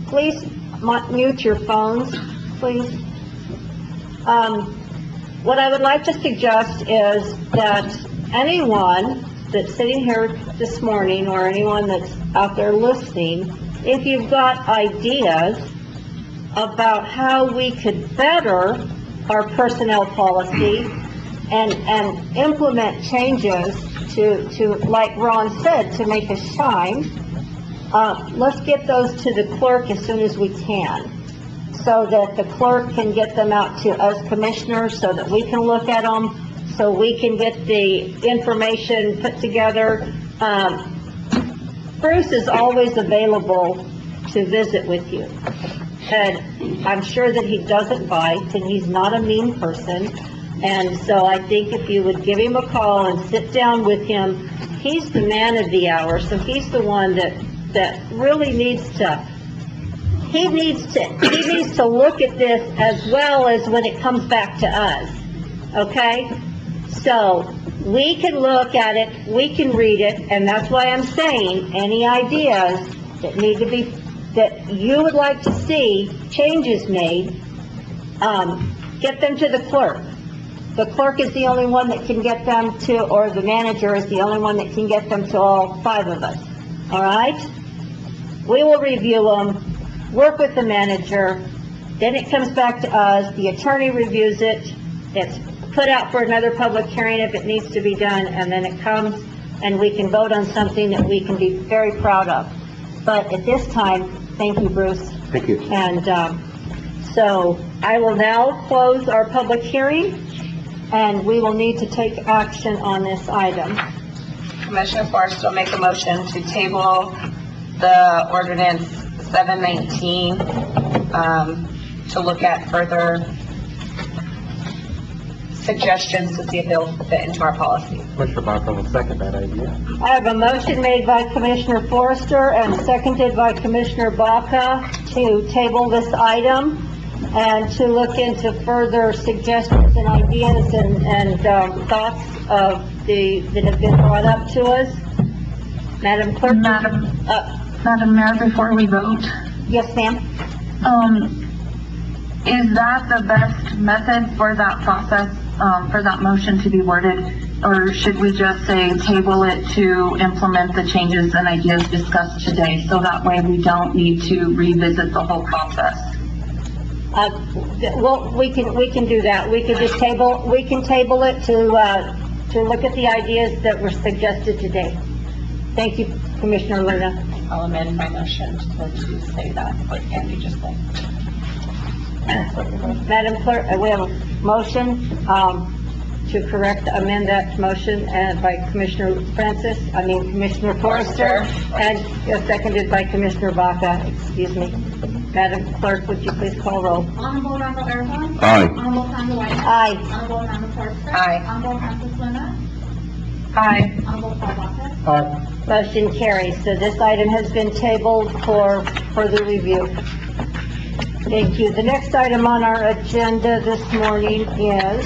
please mute your phones, please. What I would like to suggest is that anyone that's sitting here this morning, or anyone that's out there listening, if you've got ideas about how we could better our personnel policy and implement changes to, like Ron said, to make us shine, let's get those to the clerk as soon as we can, so that the clerk can get them out to us commissioners, so that we can look at them, so we can get the information put together. Bruce is always available to visit with you. And I'm sure that he doesn't bite, and he's not a mean person. And so I think if you would give him a call and sit down with him, he's the man of the hour, so he's the one that really needs to, he needs to look at this as well as when it comes back to us, okay? So we can look at it, we can read it, and that's why I'm saying any ideas that need to be, that you would like to see changes made, get them to the clerk. The clerk is the only one that can get them to, or the manager is the only one that can get them to all 5 of us, all right? We will review them, work with the manager, then it comes back to us, the attorney reviews it, it's put out for another public hearing if it needs to be done, and then it comes, and we can vote on something that we can be very proud of. But at this time, thank you, Bruce. Thank you. And so I will now close our public hearing, and we will need to take action on this item. Commissioner Forrester will make a motion to table the ordinance 719, to look at further suggestions to see if they'll fit into our policy. Commissioner Baca will second that idea. I have a motion made by Commissioner Forrester and seconded by Commissioner Baca to table this item and to look into further suggestions and ideas and thoughts that have been brought up to us. Madam Clerk? Madam Mayor, before we vote, Yes, ma'am? is that the best method for that process, for that motion to be worded? Or should we just say table it to implement the changes and ideas discussed today? So that way we don't need to revisit the whole process. Well, we can do that. We can just table it to look at the ideas that were suggested today. Thank you, Commissioner Luna. I'll amend my motion to say that, what Andy just said. Madam Clerk, we have a motion to amend that motion by Commissioner Commissioner Forrester, and seconded by Commissioner Baca, excuse me. Madam Clerk, would you please call roll? Honorable Randall Aragon. Aye. Honorable Sandra Whitehead. Aye. Honorable Amanda Forster. Aye. Honorable Francis Luna. Aye. Honorable Paul Baca. Aye. Motion carries. So this item has been tabled for further review. Thank you. The next item on our agenda this morning is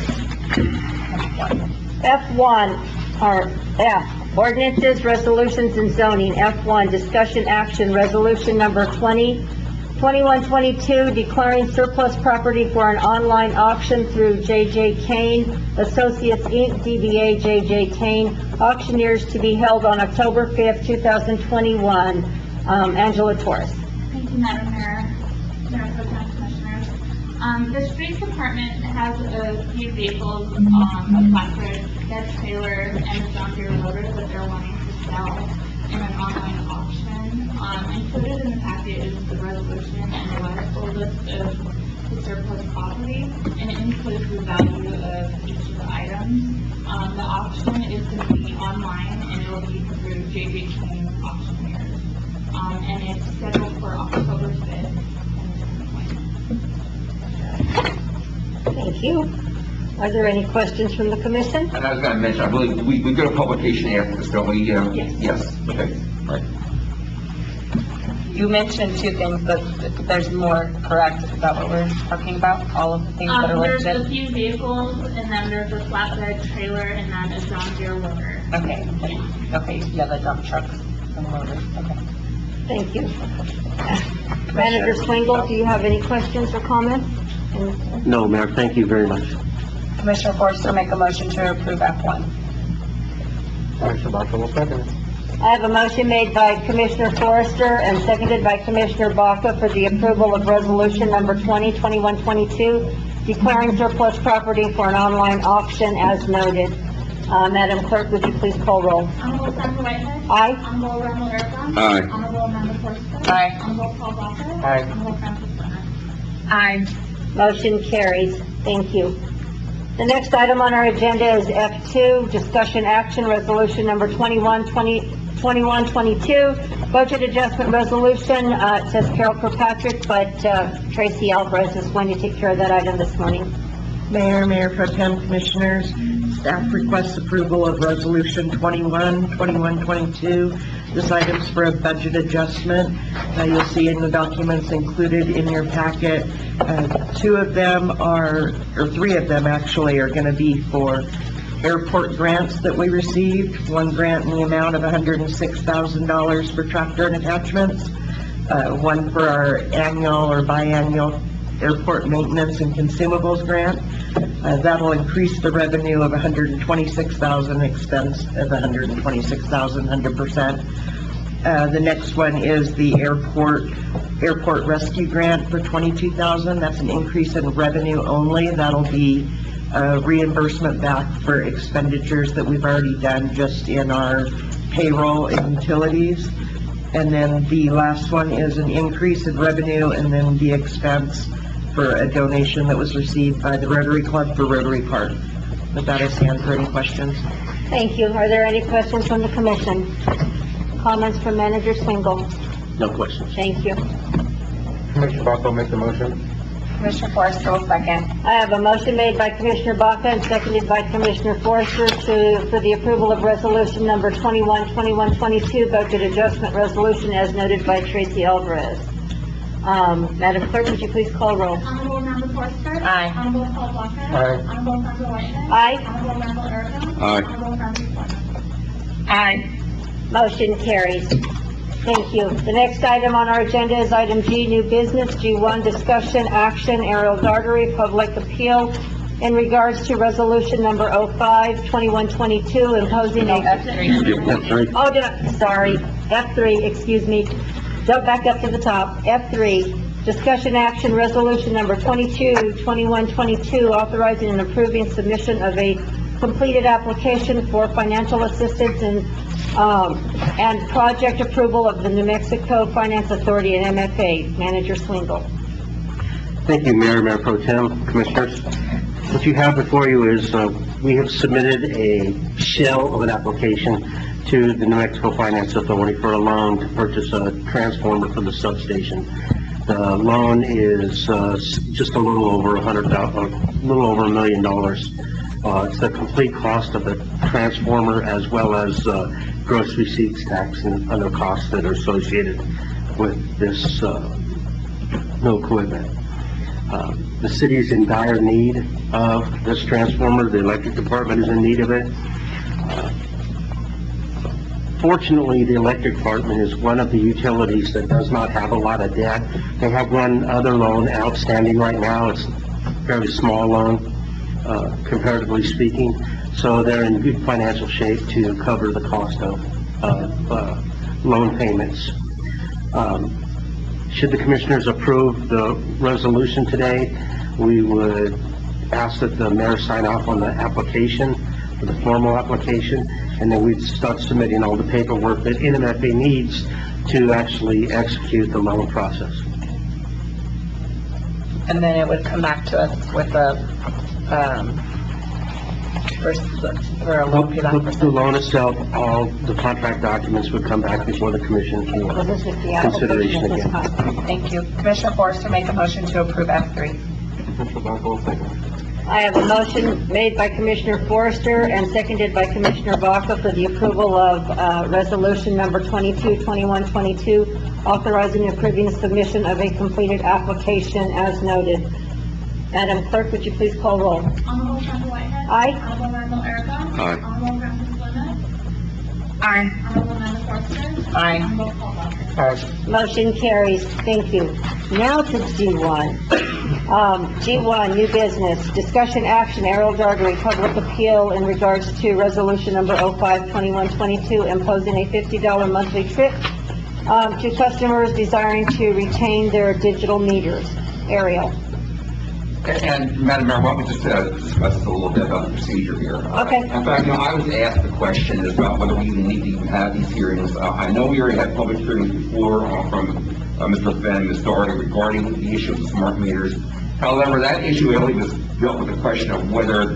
F1, or F, ordinances, resolutions, and zoning. F1, discussion action, resolution number 2122, declaring surplus property for an online auction through J.J. Kane Associates, Inc., DBA J.J. Kane, auctioneers to be held on October 5th, 2021. Angela Torres. Thank you, Madam Mayor, Mayor Pro Tem Commissioners. The streets department has a few vehicles, a flatbed, dead trailer, and a John Deere loader that they're wanting to sell in an online auction. Included in the packet is the resolution and the list of the surplus property, and it includes the value of each of the items. The auction is going to be online, and it will be through J.J. Kane Auctioneers. And it's scheduled for October 5th. Thank you. Are there any questions from the commission? And I was gonna mention, I believe, we go to publication after this, don't we? Yes. Yes, okay, right. You mentioned two things, but there's more, correct, about what we're talking about? All of the things that are There's a listed? few vehicles, and then there's a flatbed trailer, and then a John Deere loader. Okay, yeah, the dump trucks and loaders, okay. Thank you. Manager Swingle, do you have any questions or comments? No, Mayor, thank you very much. Commissioner Forrester, make a motion to approve F1. Commissioner Baca will second it. I have a motion made by Commissioner Forrester and seconded by Commissioner Baca for the approval of resolution number 2021-22, declaring surplus property for an online auction as noted. Madam Clerk, would you please call roll? Honorable Sandra Whitehead. Aye. Honorable Randall Aragon. Aye. Honorable Amanda Forster. Aye. Honorable Paul Baca. Aye. Honorable Francis Luna. Aye. Motion carries. Thank you. The next item on our agenda is F2, discussion action, resolution number 2122, budget adjustment resolution. It says Carol Kirkpatrick, but Tracy Alvarez is going to take care of that item this morning. Mayor, Mayor Pro Tem Commissioners, staff requests approval of Resolution 2122. This item's for a budget adjustment. You'll see in the documents included in your packet, three of them actually are going to be for airport grants that we received. One grant in the amount of $106,000 for tractor and attachments, one for our annual or biannual airport maintenance and consumables grant. That'll increase the revenue of $126,000, expense of $126,000, 100%. The next one is the airport rescue grant for $22,000. That's an increase in revenue only. That'll be reimbursement back for expenditures that we've already done just in our payroll and utilities. And then the last one is an increase in revenue and then the expense for a donation that was received by the Rotary Club for Rotary Park. With that, I stand for any questions. Thank you. Are there any questions from the commission? Comments from Manager Swingle? No questions. Thank you. Commissioner Baca will make the motion. Commissioner Forrester will second. I have a motion made by Commissioner Baca and seconded by Commissioner Forrester for the approval of resolution number 2122, budget adjustment resolution as noted by Tracy Alvarez. Madam Clerk, would you please call roll? Honorable Amanda Forster. Aye. Honorable Paul Baca. Aye. Honorable Sandra Whitehead. Aye. Honorable Randall Aragon. Aye. Honorable Francis Luna. Aye. Motion carries. Thank you. The next item on our agenda is item G, new business. G1, discussion, action, Ariel Dartery, public appeal in regards to resolution number 05-2122, imposing a... F3. Oh, sorry, F3, excuse me. Jump back up to the top. F3, discussion action, resolution number 2122, authorizing and approving submission of a completed application for financial assistance and project approval of the New Mexico Finance Authority and MFA. Manager Swingle. Thank you, Mayor, Mayor Pro Tem, Commissioners. What you have before you is, we have submitted a shell of an application to the New Mexico Finance Authority for a loan to purchase a transformer for the substation. The loan is just a little over a little over $1 million. It's the complete cost of the transformer as well as gross receipts tax and other costs that are associated with this new equipment. The city is in dire need of this transformer. The electric department is in need of it. Fortunately, the electric department is one of the utilities that does not have a lot of debt. They have one other loan outstanding right now. It's a fairly small loan, comparatively speaking. So they're in good financial shape to cover the cost of loan payments. Should the commissioners approve the resolution today, we would ask that the mayor sign off on the application, the formal application, and then we'd start submitting all the paperwork that NMFA needs to actually execute the loan process. And then it would come back to us with a, for a loan payback. The loan itself, all the contract documents would come back before the commission for Well, this is the consideration application again. at this time. Thank you. Commissioner Forrester, make a motion to approve F3. I have a motion made by Commissioner Forrester and seconded by Commissioner Baca for the approval of resolution number 222122, authorizing and approving submission of a completed application as noted. Madam Clerk, would you please call roll? Honorable Sandra Whitehead. Aye. Honorable Randall Erica. Aye. Honorable Francis Linda. Aye. Honorable Amanda Forster. Aye. Honorable Paul Baca. Motion carries. Thank you. Now to G1. G1, new business, discussion action, Errol Dargery, public appeal in regards to resolution number 052122, imposing a $50 monthly trip to customers desiring to retain their digital meters. Ariel. And Madam Mayor, why don't we just discuss a little bit about the procedure here? Okay. In fact, I was asked the question about whether we even need to even have these hearings. I know we already had public hearings before from Mr. Fenn and Ms. Doherty regarding the issue of the smart meters. However, that issue really was dealt with the question of whether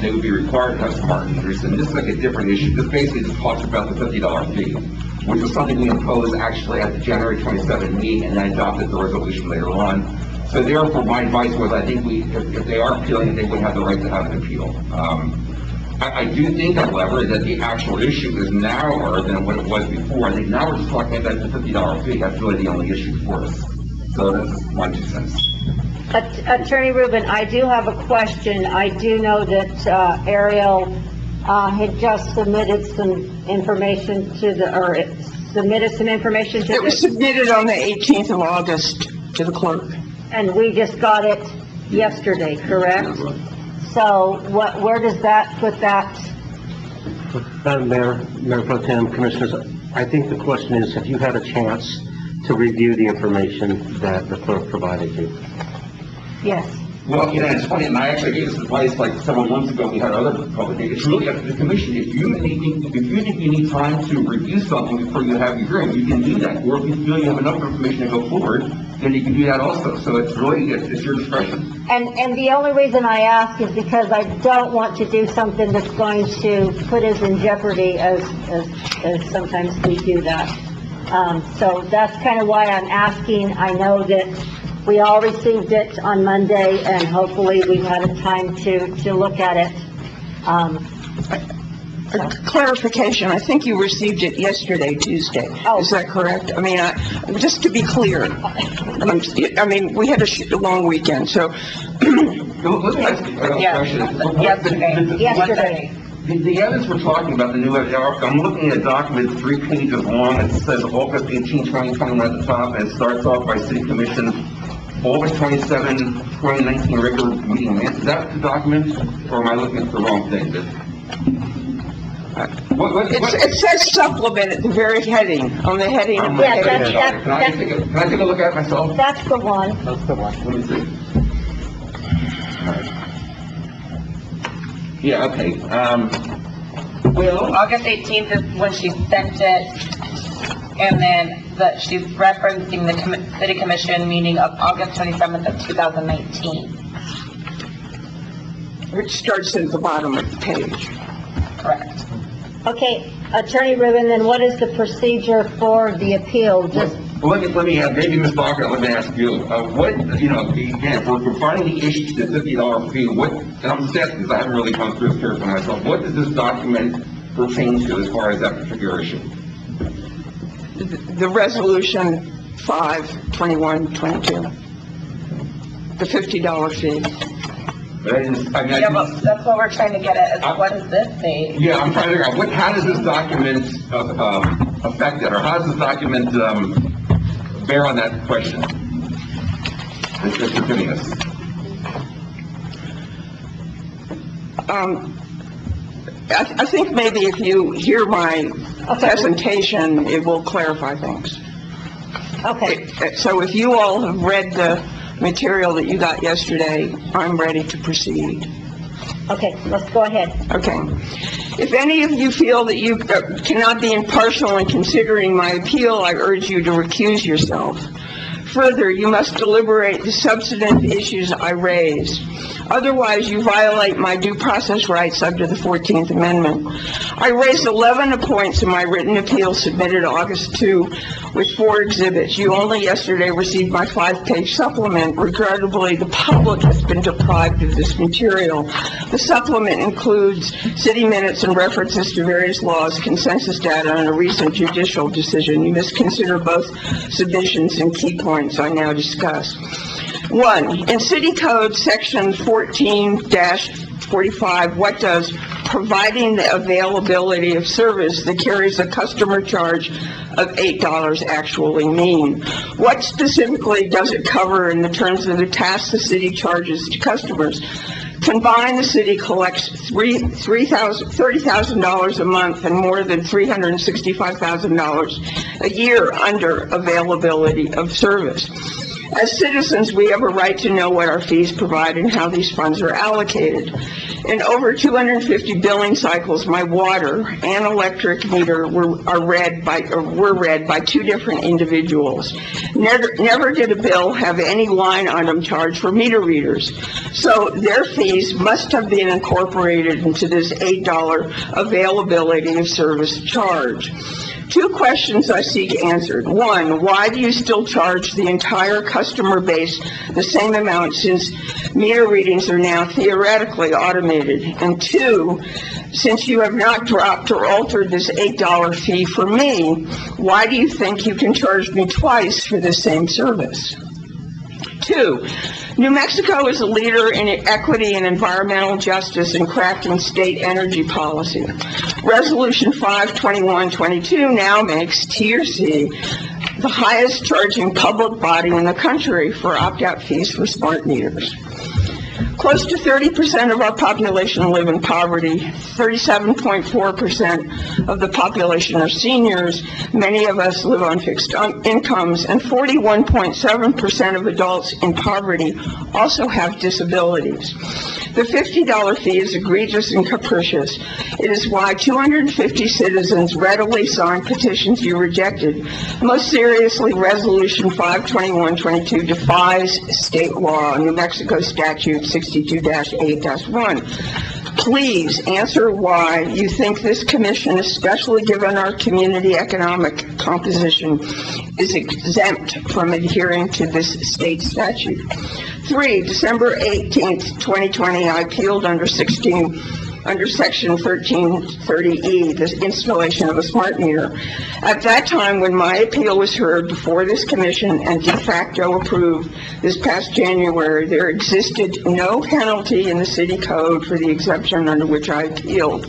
they would be required to have smart meters, and this is like a different issue. This basically just talks about the $50 fee, which was something we imposed actually at the January 27 meeting, and then adopted the resolution later on. So therefore, my advice was, I think if they are appealing, they would have the right to have an appeal. I do think, however, that the actual issue is narrower than what it was before. I think now we're just talking about the $50 fee. That's really the only issue for us. So that's my 2 cents. Attorney Rubin, I do have a question. I do know that Ariel had just submitted some information to the, or submitted some information to It was the, submitted on the 18th of August to the clerk. and we just got it yesterday, correct? So where does that put that? Madam Mayor, Mayor Pro Tem, Commissioners, I think the question is, have you had a chance to review the information that the clerk provided you? Yes. Well, it's funny, and I actually gave this advice like several months ago. We had other public meetings. It's really up to the commission. If you think you need time to review something before you have your hearing, you can do that. Or if you feel you have enough information to go forward, then you can do that also. So it's really, it's your discretion. And the only reason I ask is because I don't want to do something that's going to put us in jeopardy as sometimes we do that. So that's kind of why I'm asking. I know that we all received it on Monday, and hopefully we've had a time to look at it. Clarification, I think you received it yesterday, Tuesday. Oh. Is that correct? I mean, just to be clear, I mean, we had a long weekend, so. Let's ask a question. Yesterday. The evidence we're talking about, the new, I'm looking at a document 3 pages long. It says August 18, 2021 at the top, and it starts off by City Commission, August 27, 2019 regular meeting minutes. Is that the document, or am I looking at the wrong thing? It says supplement at the very heading, on the heading of the Yeah, page. Can I take a look at it myself? That's the one. That's the one. Let me see. Yeah, okay, well, August 18th is when she sent it, and then she's referencing the city commission meeting of August 27th of 2019. Which starts at the bottom of the page. Correct. Okay, Attorney Rubin, then what is the procedure for the appeal? Just Well, maybe Ms. Baca, let me ask you, what, again, if we're confining the issue to the $50 fee, and I'm just asking because I haven't really come through this here for myself, what does this document pertain to as far as that particular issue? The resolution 5/21/22, the $50 fee. But I didn't, Yeah, but that's what we're trying to get at, is what does this say? yeah, I'm trying to figure out, how does this document, affect that, or how does this document, bear on that question? Mr. Phineas. I think maybe if you hear my presentation, it will clarify things. Okay, So if you all have read the material that you got yesterday, I'm ready to proceed. okay, let's go ahead. Okay. If any of you feel that you cannot be impartial in considering my appeal, I urge you to recuse yourself. Further, you must deliberate the substantive issues I raise. Otherwise, you violate my due process rights under the 14th Amendment. I raised 11 points in my written appeal submitted August 2 with 4 exhibits. You only yesterday received my 5-page supplement. Regrettably, the public has been deprived of this material. The supplement includes city minutes and references to various laws, consensus data, and a recent judicial decision. You must consider both submissions and key points I now discuss. 1, in City Code Section 14-45, what does providing the availability of service that carries a customer charge of $8 actually mean? What specifically does it cover in the terms of the tasks the city charges to customers? Combined, the city collects $30,000 a month and more than $365,000 a year under availability of service. As citizens, we have a right to know what our fees provide and how these funds are allocated. In over 250 billing cycles, my water and electric meter were read by 2 different individuals. Never did a bill have any line item charge for meter readers. So their fees must have been incorporated into this $8 availability of service charge. 2 questions I seek answered. 1, why do you still charge the entire customer base the same amount since meter readings are now theoretically automated? And 2, since you have not dropped or altered this $8 fee for me, why do you think you can charge me twice for the same service? 2, New Mexico is a leader in equity and environmental justice in crafting state energy policy. Resolution 5/21/22 now makes TRC the highest charging public body in the country for opt-out fees for smart meters. Close to 30% of our population live in poverty. 37.4% of the population are seniors. Many of us live on fixed incomes, and 41.7% of adults in poverty also have disabilities. The $50 fee is egregious and capricious. It is why 250 citizens readily signed petitions you rejected. Most seriously, Resolution 5/21/22 defies state law, New Mexico Statute 62-8-1. Please answer why you think this commission, especially given our community economic composition, is exempt from adhering to this state statute. 3, December 18th, 2020, I appealed under Section 1330E, the installation of a smart meter. At that time, when my appeal was heard before this commission and de facto approved this past January, there existed no penalty in the city code for the exemption under which I appealed.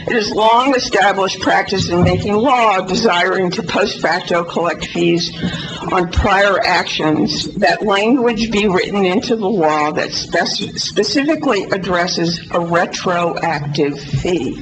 It is long established practice in making law desiring to post facto collect fees on prior actions that language be written into the law that specifically addresses a retroactive fee.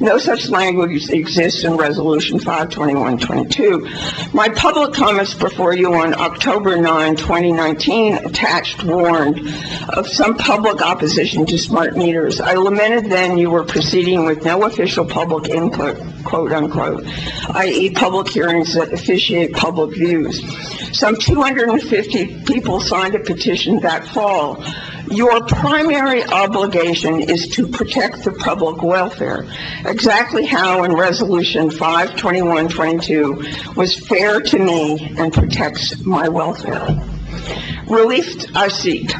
No such language exists in Resolution 5/21/22. My public comments before you on October 9, 2019, attached warned of some public opposition to smart meters. I lamented then you were proceeding with no official public input, quote unquote, i.e. public hearings that officiate public views. Some 250 people signed a petition that fall. Your primary obligation is to protect the public welfare. exactly how in Resolution 52122 was fair to me and protects my welfare. Relief I seek.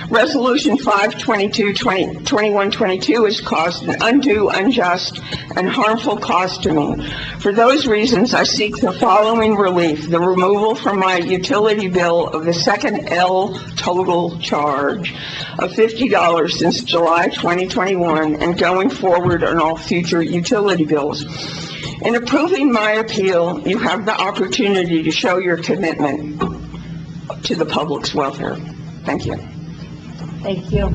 Resolution 522-2122 has caused an undue, unjust, and harmful cost to me. For those reasons, I seek the following relief: the removal from my utility bill of the second L total charge of $50 since July 2021 and going forward on all future utility bills. In approving my appeal, you have the opportunity to show your commitment to the public's welfare. Thank you. Thank you.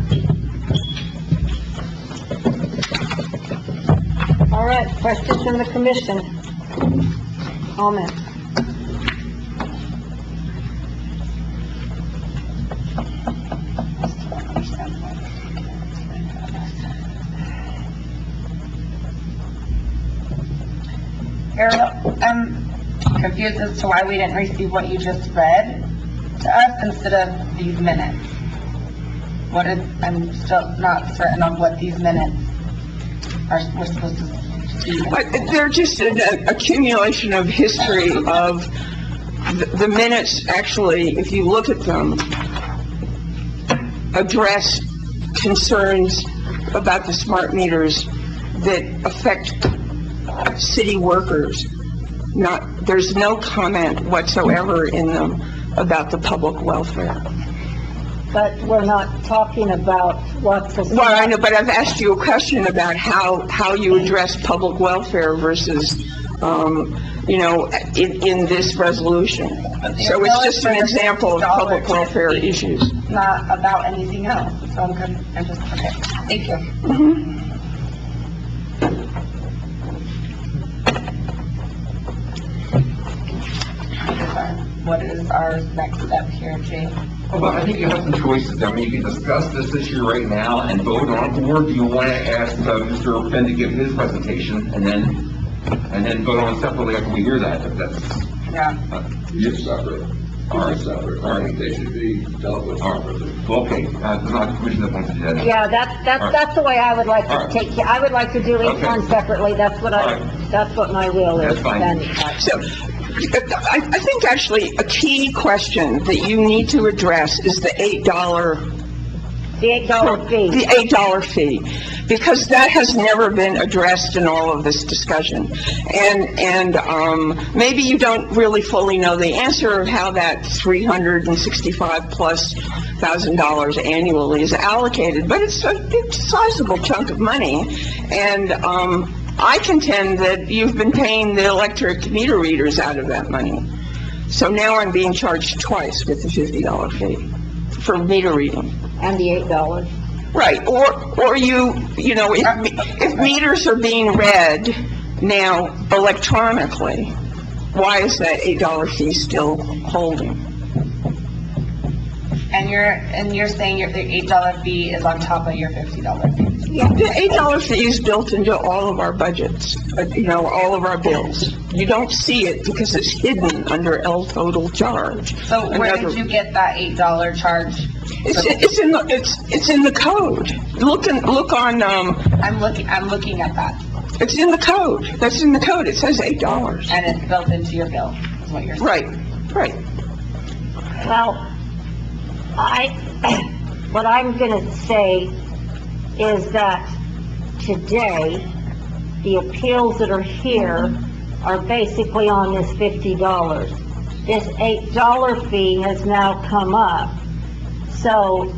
All right, questions from the commission? Comments? Ariel, I'm confused as to why we didn't receive what you just read to us instead of these minutes. I'm still not certain on what these minutes we're supposed to see. But they're just an accumulation of history of the minutes. Actually, if you look at them, address concerns about the smart meters that affect city workers. There's no comment whatsoever in them about the public welfare. But we're not talking about what's... Well, I know, but I've asked you a question about how you address public welfare versus, in this resolution. So it's just an example of public welfare issues. Not about anything else, so I'm just, okay, thank you. What is our next step here, Jay? Well, I think you have some choices. I mean, you can discuss this issue right now and vote on it, or do you want to ask Mr. Finn to give his presentation and then vote on it separately after we hear that, if that's... Yeah. You're separate. All right, separate. All right, they should be dealt with separately. Okay, there's not a commission that wants to do that. Yeah, that's the way I would like to take, I would like to do each one separately. That's what that's what my will is. That's fine. So, I think actually a key question that you need to address is the $8 fee. The $8 fee, because that has never been addressed in all of this discussion. And maybe you don't really fully know the answer of how that $365,000+ annually is allocated, but it's a sizable chunk of money. And I contend that you've been paying the electric meter readers out of that money. So now I'm being charged twice with the $50 fee for meter reading. And the $8. Right, or if meters are being read now electronically, why is that $8 fee still holding? And you're saying the $8 fee is on top of your $50 fee? Yeah, the $8 fee is built into all of our budgets, all of our bills. You don't see it because it's hidden under L total charge. So where did you get that $8 charge? It's in the code. Look on. I'm looking at that. It's in the code. That's in the code. It says $8. And it's built into your bill, is what you're saying. Right. Well, what I'm going to say is that today, the appeals that are here are basically on this $50. This $8 fee has now come up. So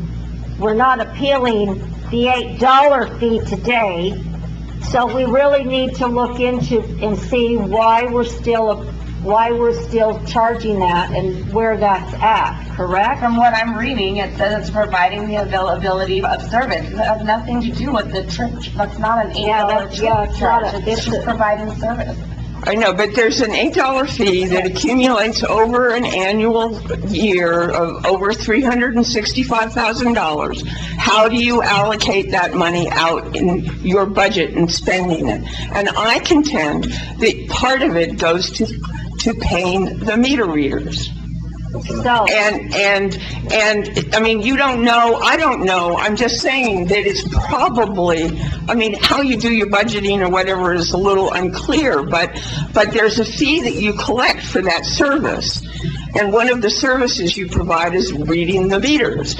we're not appealing the $8 fee today. So we really need to look into and see why we're still charging that and where that's at, correct? From what I'm reading, it says it's providing the availability of service. It has nothing to do with the church. That's not an $8 charge. It's just providing service. I know, but there's an $8 fee that accumulates over an annual year of over $365,000. How do you allocate that money out in your budget and spending it? And I contend that part of it goes to paying the meter readers. So, And, I mean, you don't know, I don't know, I'm just saying that it's probably, I mean, how you do your budgeting or whatever is a little unclear, but there's a fee that you collect for that service. And one of the services you provide is reading the meters.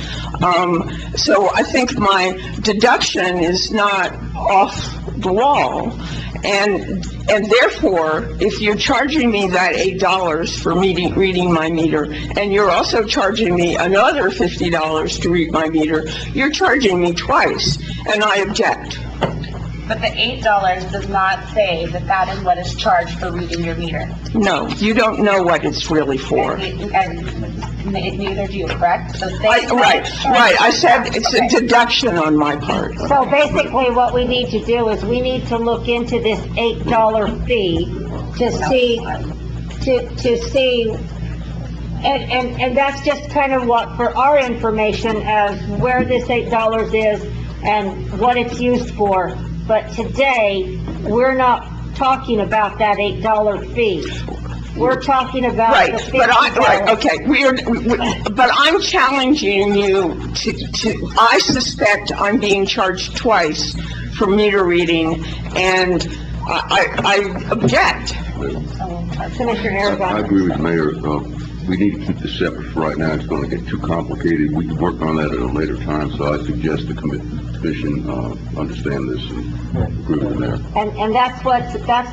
So I think my deduction is not off the wall. And therefore, if you're charging me that $8 for reading my meter, and you're also charging me another $50 to read my meter, you're charging me twice, and I object. But the $8 does not say that that is what is charged for reading your meter. No, you don't know what it's really for. And neither do you, correct? So say Right, I said it's a deduction on my part. so basically what we need to do is we need to look into this $8 fee to see, and that's just kind of what, for our information, as where this $8 is and what it's used for. But today, we're not talking about that $8 fee. We're talking about Right, the but $50. but I'm challenging you to, I suspect I'm being charged twice for meter reading, and I object. Commissioner I Aragon. agree with the Mayor. We need to keep this separate for right now. It's going to get too complicated. We can work on that at a later time, so I suggest the commission understand this and agree with the Mayor. And that's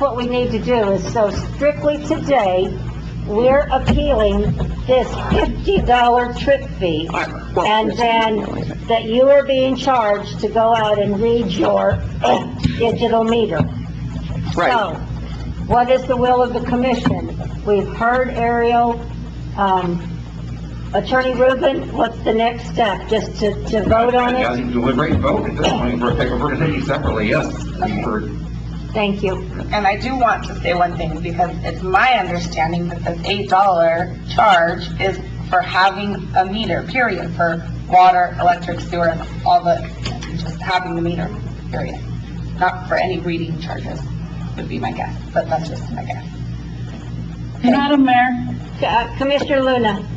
what we need to do, is so strictly today, we're appealing this $50 trip fee, and then that you are being charged to go out and read your digital meter. Right. So, what is the will of the commission? We've heard Ariel. Attorney Rubin, what's the next step? Just to vote on I it? think deliberate and vote at this point, for if we're going to take it separately, yes. Thank you. And I do want to say one thing, because it's my understanding that this $8 charge is for having a meter, period, for water, electric, sewer, all the, just having the meter, period. Not for any reading charges, would be my guess, but that's just my guess. Madam Mayor, Commissioner Luna.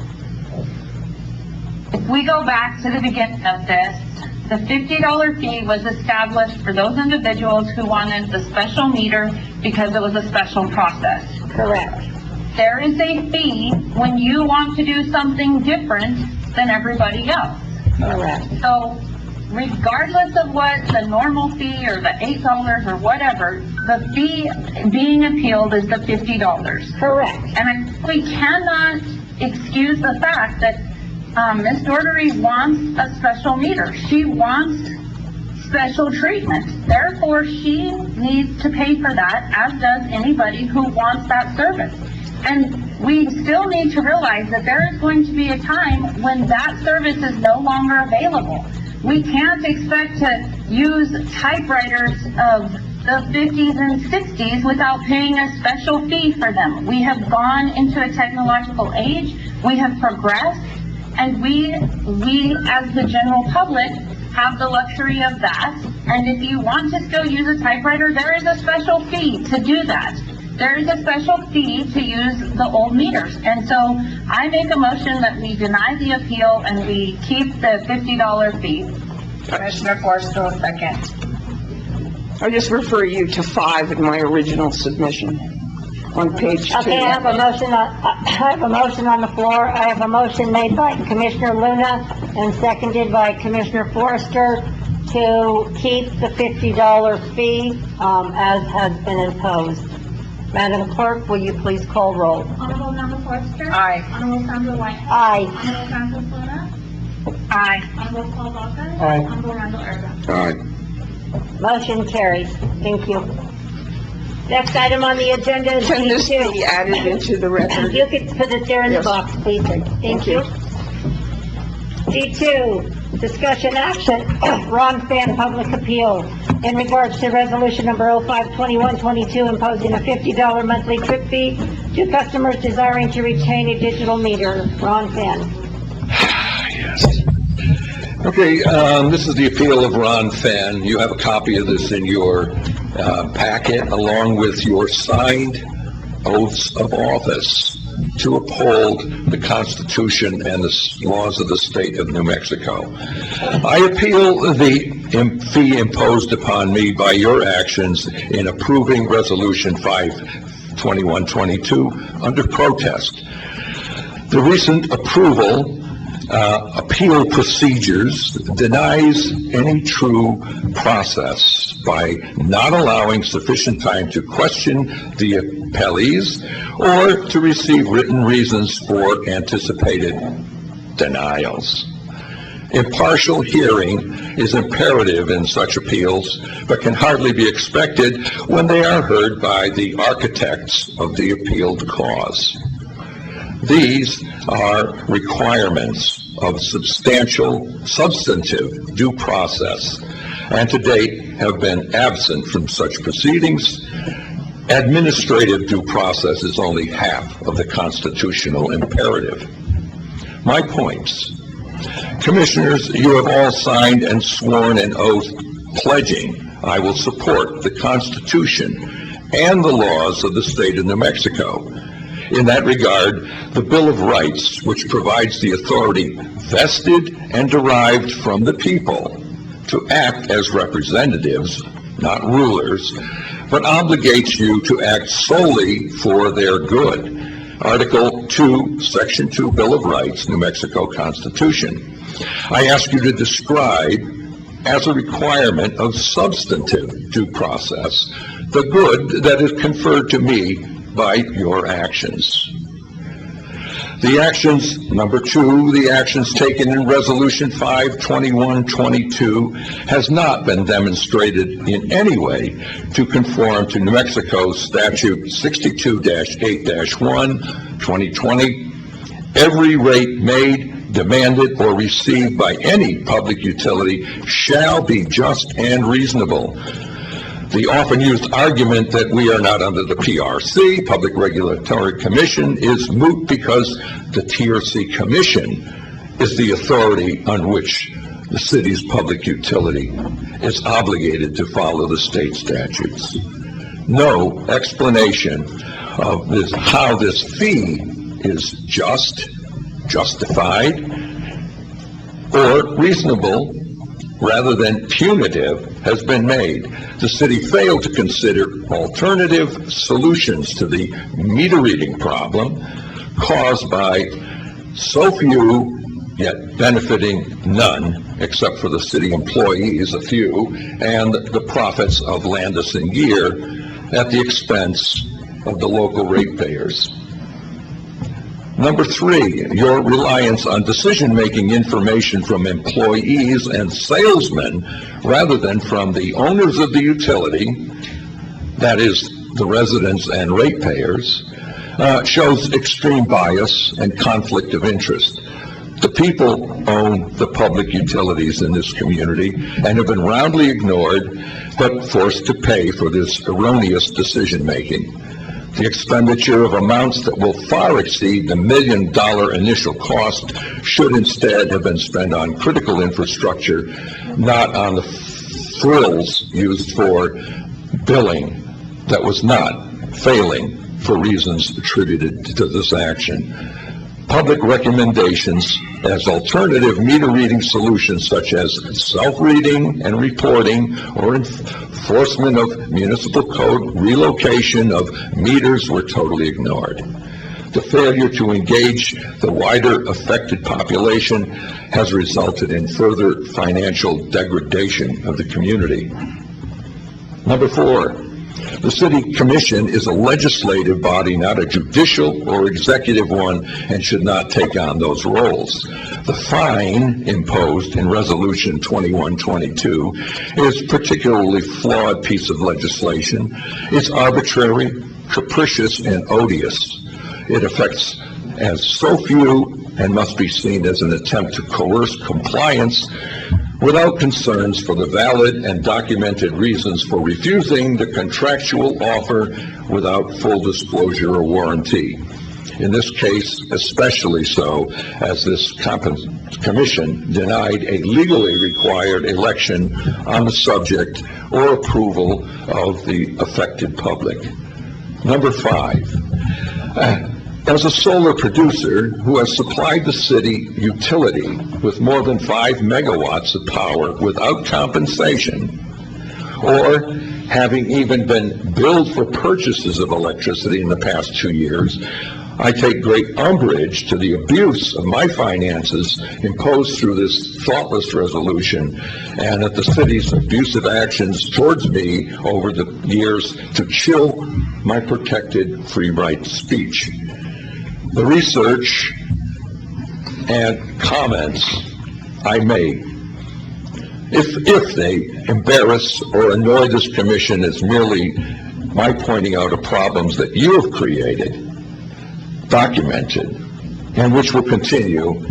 if we go back to the beginning of this, the $50 fee was established for those individuals who wanted the special meter because it was a special process. Correct. There is a fee when you want to do something different than everybody else. Correct. So regardless of what the normal fee or the $8 or whatever, the fee being appealed is the $50. Correct. And we cannot excuse the fact that Ms. Doherty wants a special meter. She wants special treatment. Therefore, she needs to pay for that, as does anybody who wants that service. And we still need to realize that there is going to be a time when that service is no longer available. We can't expect to use typewriters of the 50s and 60s without paying a special fee for them. We have gone into a technological age, we have progressed, and we as the general public have the luxury of that. And if you want to still use a typewriter, there is a special fee to do that. There is a special fee to use the old meters. And so I make a motion that we deny the appeal and we keep the $50 fee. Commissioner Forrester, a second. I just refer you to 5 in my original submission on page 2. Okay, I have a motion on the floor. I have a motion made by Commissioner Luna and seconded by Commissioner Forrester to keep the $50 fee, as has been imposed. Madam Clerk, will you please call roll? Honorable Member Forrester? Aye. Honorable Sandra Whitehead? Aye. Honorable Francis Luna? Aye. Honorable Paul Baca? Aye. Honorable Randall Urban? Aye. Motion carries. Thank you. Next item on the agenda is Can this D2. be added into the record? You can put it there in the Yes. box, please. Thank you. D2, discussion action, Ron Fan Public Appeal in regards to resolution number 052122 imposing a $50 monthly trip fee to customers desiring to retain a digital meter. Ron Fan. Yes. Okay, this is the appeal of Ron Fenn. You have a copy of this in your packet, along with your signed oaths of office. to uphold the Constitution and the laws of the state of New Mexico. I appeal the fee imposed upon me by your actions in approving Resolution 52122 under protest. The recent appeal procedures denies any true process by not allowing sufficient time to question the appellees or to receive written reasons for anticipated denials. Impartial hearing is imperative in such appeals, but can hardly be expected when they are heard by the architects of the appealed cause. These are requirements of substantive due process, and to date have been absent from such proceedings. Administrative due process is only half of the constitutional imperative. My points. Commissioners, you have all signed and sworn an oath pledging I will support the Constitution and the laws of the state of New Mexico. In that regard, the Bill of Rights, which provides the authority vested and derived from the people to act as representatives, not rulers, but obligates you to act solely for their good. Article 2, Section 2, Bill of Rights, New Mexico Constitution. I ask you to describe, as a requirement of substantive due process, the good that is conferred to me by your actions. The actions, number 2, the actions taken in Resolution 52122 has not been demonstrated in any way to conform to New Mexico Statute 62-8-1, 2020. Every rate made, demanded, or received by any public utility shall be just and reasonable. The often used argument that we are not under the PRC, Public Regulatory Commission, is moot because the TRC Commission is the authority on which the city's public utility is obligated to follow the state statutes. No explanation of this, how this fee is just, justified, or reasonable rather than punitive has been made. The city failed to consider alternative solutions to the meter reading problem caused by so few, yet benefiting none, except for the city employees, a few, and the profits of Landis and Gear at the expense of the local ratepayers. Number 3, your reliance on decision-making information from employees and salesmen rather than from the owners of the utility, that is, the residents and ratepayers, shows extreme bias and conflict of interest. The people own the public utilities in this community and have been roundly ignored but forced to pay for this erroneous decision-making. The expenditure of amounts that will far exceed the $1 million initial cost should instead have been spent on critical infrastructure, not on the frills used for billing that was not failing for reasons attributed to this action. Public recommendations as alternative meter reading solutions such as self-reading and reporting or enforcement of municipal code relocation of meters were totally ignored. The failure to engage the wider affected population has resulted in further financial degradation of the community. Number 4, the City Commission is a legislative body, not a judicial or executive one, and should not take on those roles. The fine imposed in Resolution 2122 is a particularly flawed piece of legislation. It's arbitrary, capricious, and odious. It affects as so few and must be seen as an attempt to coerce compliance without concerns for the valid and documented reasons for refusing the contractual offer without full disclosure or warranty. In this case, especially so, as this commission denied a legally required election on the subject or approval of the affected public. Number 5, As a solar producer who has supplied the city utility with more than 5 megawatts of power without compensation, or having even been billed for purchases of electricity in the past 2 years, I take great umbrage to the abuse of my finances imposed through this thoughtless resolution, and at the city's abusive actions towards me over the years to chill my protected free right speech. The research and comments I made, if they embarrass or annoy this commission, is merely my pointing out of problems that you have created, documented, and which will continue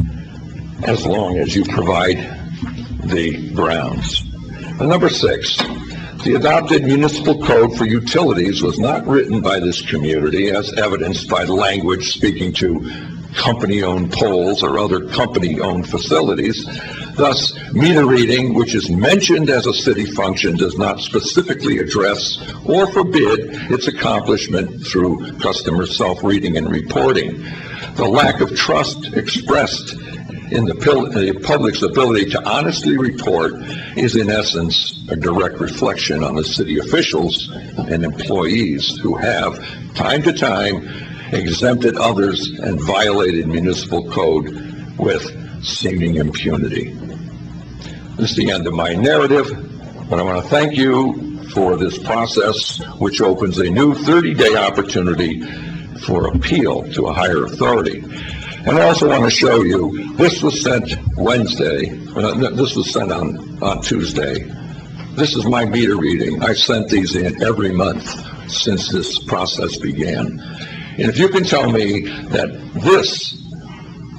as long as you provide the grounds. And number 6, the adopted municipal code for utilities was not written by this community, as evidenced by the language speaking to company-owned poles or other company-owned facilities. Thus, meter reading, which is mentioned as a city function, does not specifically address or forbid its accomplishment through customer self-reading and reporting. The lack of trust expressed in the public's ability to honestly report is in essence a direct reflection on the city officials and employees who have, time to time, exempted others and violated municipal code with seeming impunity. This is the end of my narrative, but I want to thank you for this process, which opens a new 30-day opportunity for appeal to a higher authority. And I also want to show you, this was sent Wednesday, this was sent on Tuesday. This is my meter reading. I sent these in every month since this process began. And if you can tell me that this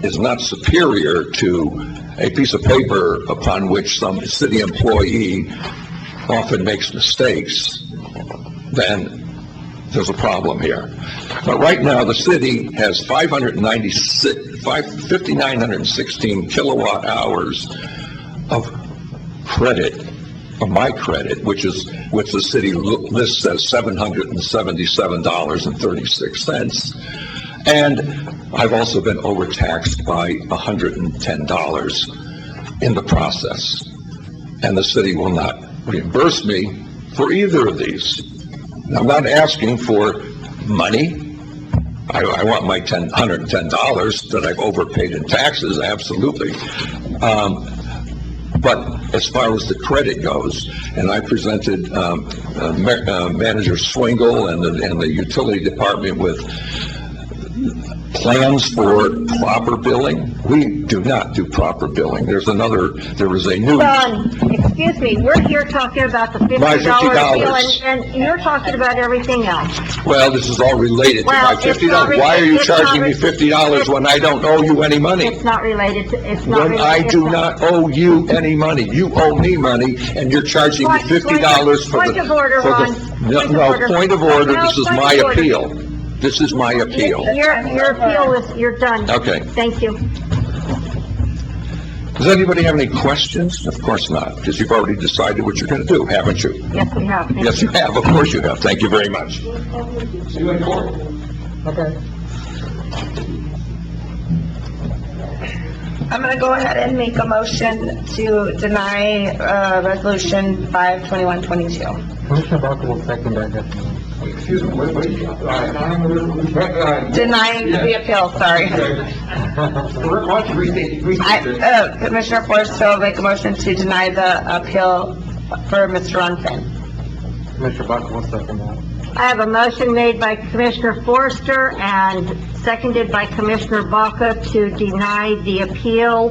is not superior to a piece of paper upon which some city employee often makes mistakes, then there's a problem here. But right now, the city has 5,916 kilowatt hours of credit, of my credit, which the city lists as $777.36. And I've also been overtaxed by $110 in the process. And the city will not reimburse me for either of these. I'm not asking for money. I want my $110 that I've overpaid in taxes, absolutely. But as far as the credit goes, and I presented Manager Swingle and the utility department with plans for proper billing. We do not do proper billing. There is a new... Don, excuse me, we're here talking about the $50 deal, and you're talking about everything else. Well, this is all related to my $50. Why are you charging me $50 when I don't owe you any money? It's not related to, it's not When related. I do not owe you any money. You owe me money, and you're charging me $50 for the... Point of order, Ron. Point of order. This is my appeal. This is my appeal. Your appeal is, you're done. Okay. Thank you. Does anybody have any questions? Of course not, because you've already decided what you're going to do, haven't you? Yes, we have. Thank Yes, you have. Of course you have. Thank you very much. See you in court. Okay. I'm going to go ahead and make a motion to deny Resolution 52122. Commissioner Barker will second that. Excuse me, what did you... Denying the appeal, sorry. Why don't you restate it? Commissioner Forrester will make a motion to deny the appeal for Mr. Ron Finn. Commissioner Barker will second that. I have a motion made by Commissioner Forrester and seconded by Commissioner Baca to deny the appeal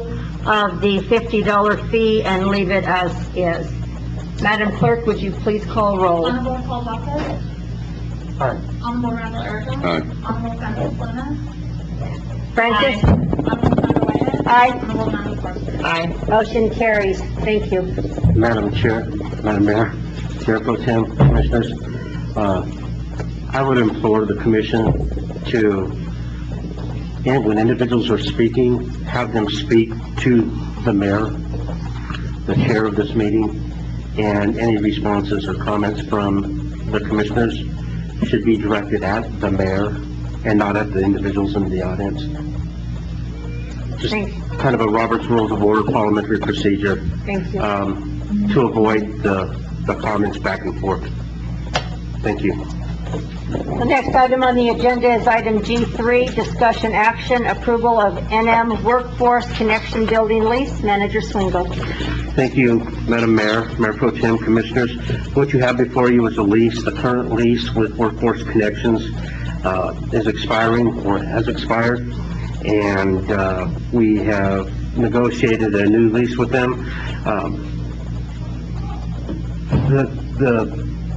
of the $50 fee and leave it as is. Madam Clerk, would you please call roll? Honorable Paul Baca. Aye. Honorable Randall Aragon. Aye. Honorable Francis Luna. Francis? Honorable Sandra Whitehead. Aye. Honorable Manny Forster. Aye. Motion carries. Thank you. Madam Chair, Madam Mayor, Chair Pro Tem, Commissioners, I would implore the commission to, and when individuals are speaking, have them speak to the mayor, the chair of this meeting, and any responses or comments from the commissioners should be directed at the mayor and not at the individuals in the audience. Just Thank- kind of a Robert's Rules of Order parliamentary procedure, Thank you. to avoid the comments back and forth. Thank you. The next item on the agenda is item G3, discussion action, approval of NM Workforce Connection Building lease. Manager Swingle. Thank you, Madam Mayor, Mayor Pro Tem, Commissioners. What you have before you is a lease. The current lease with Workforce Connections is expiring or has expired, and we have negotiated a new lease with them.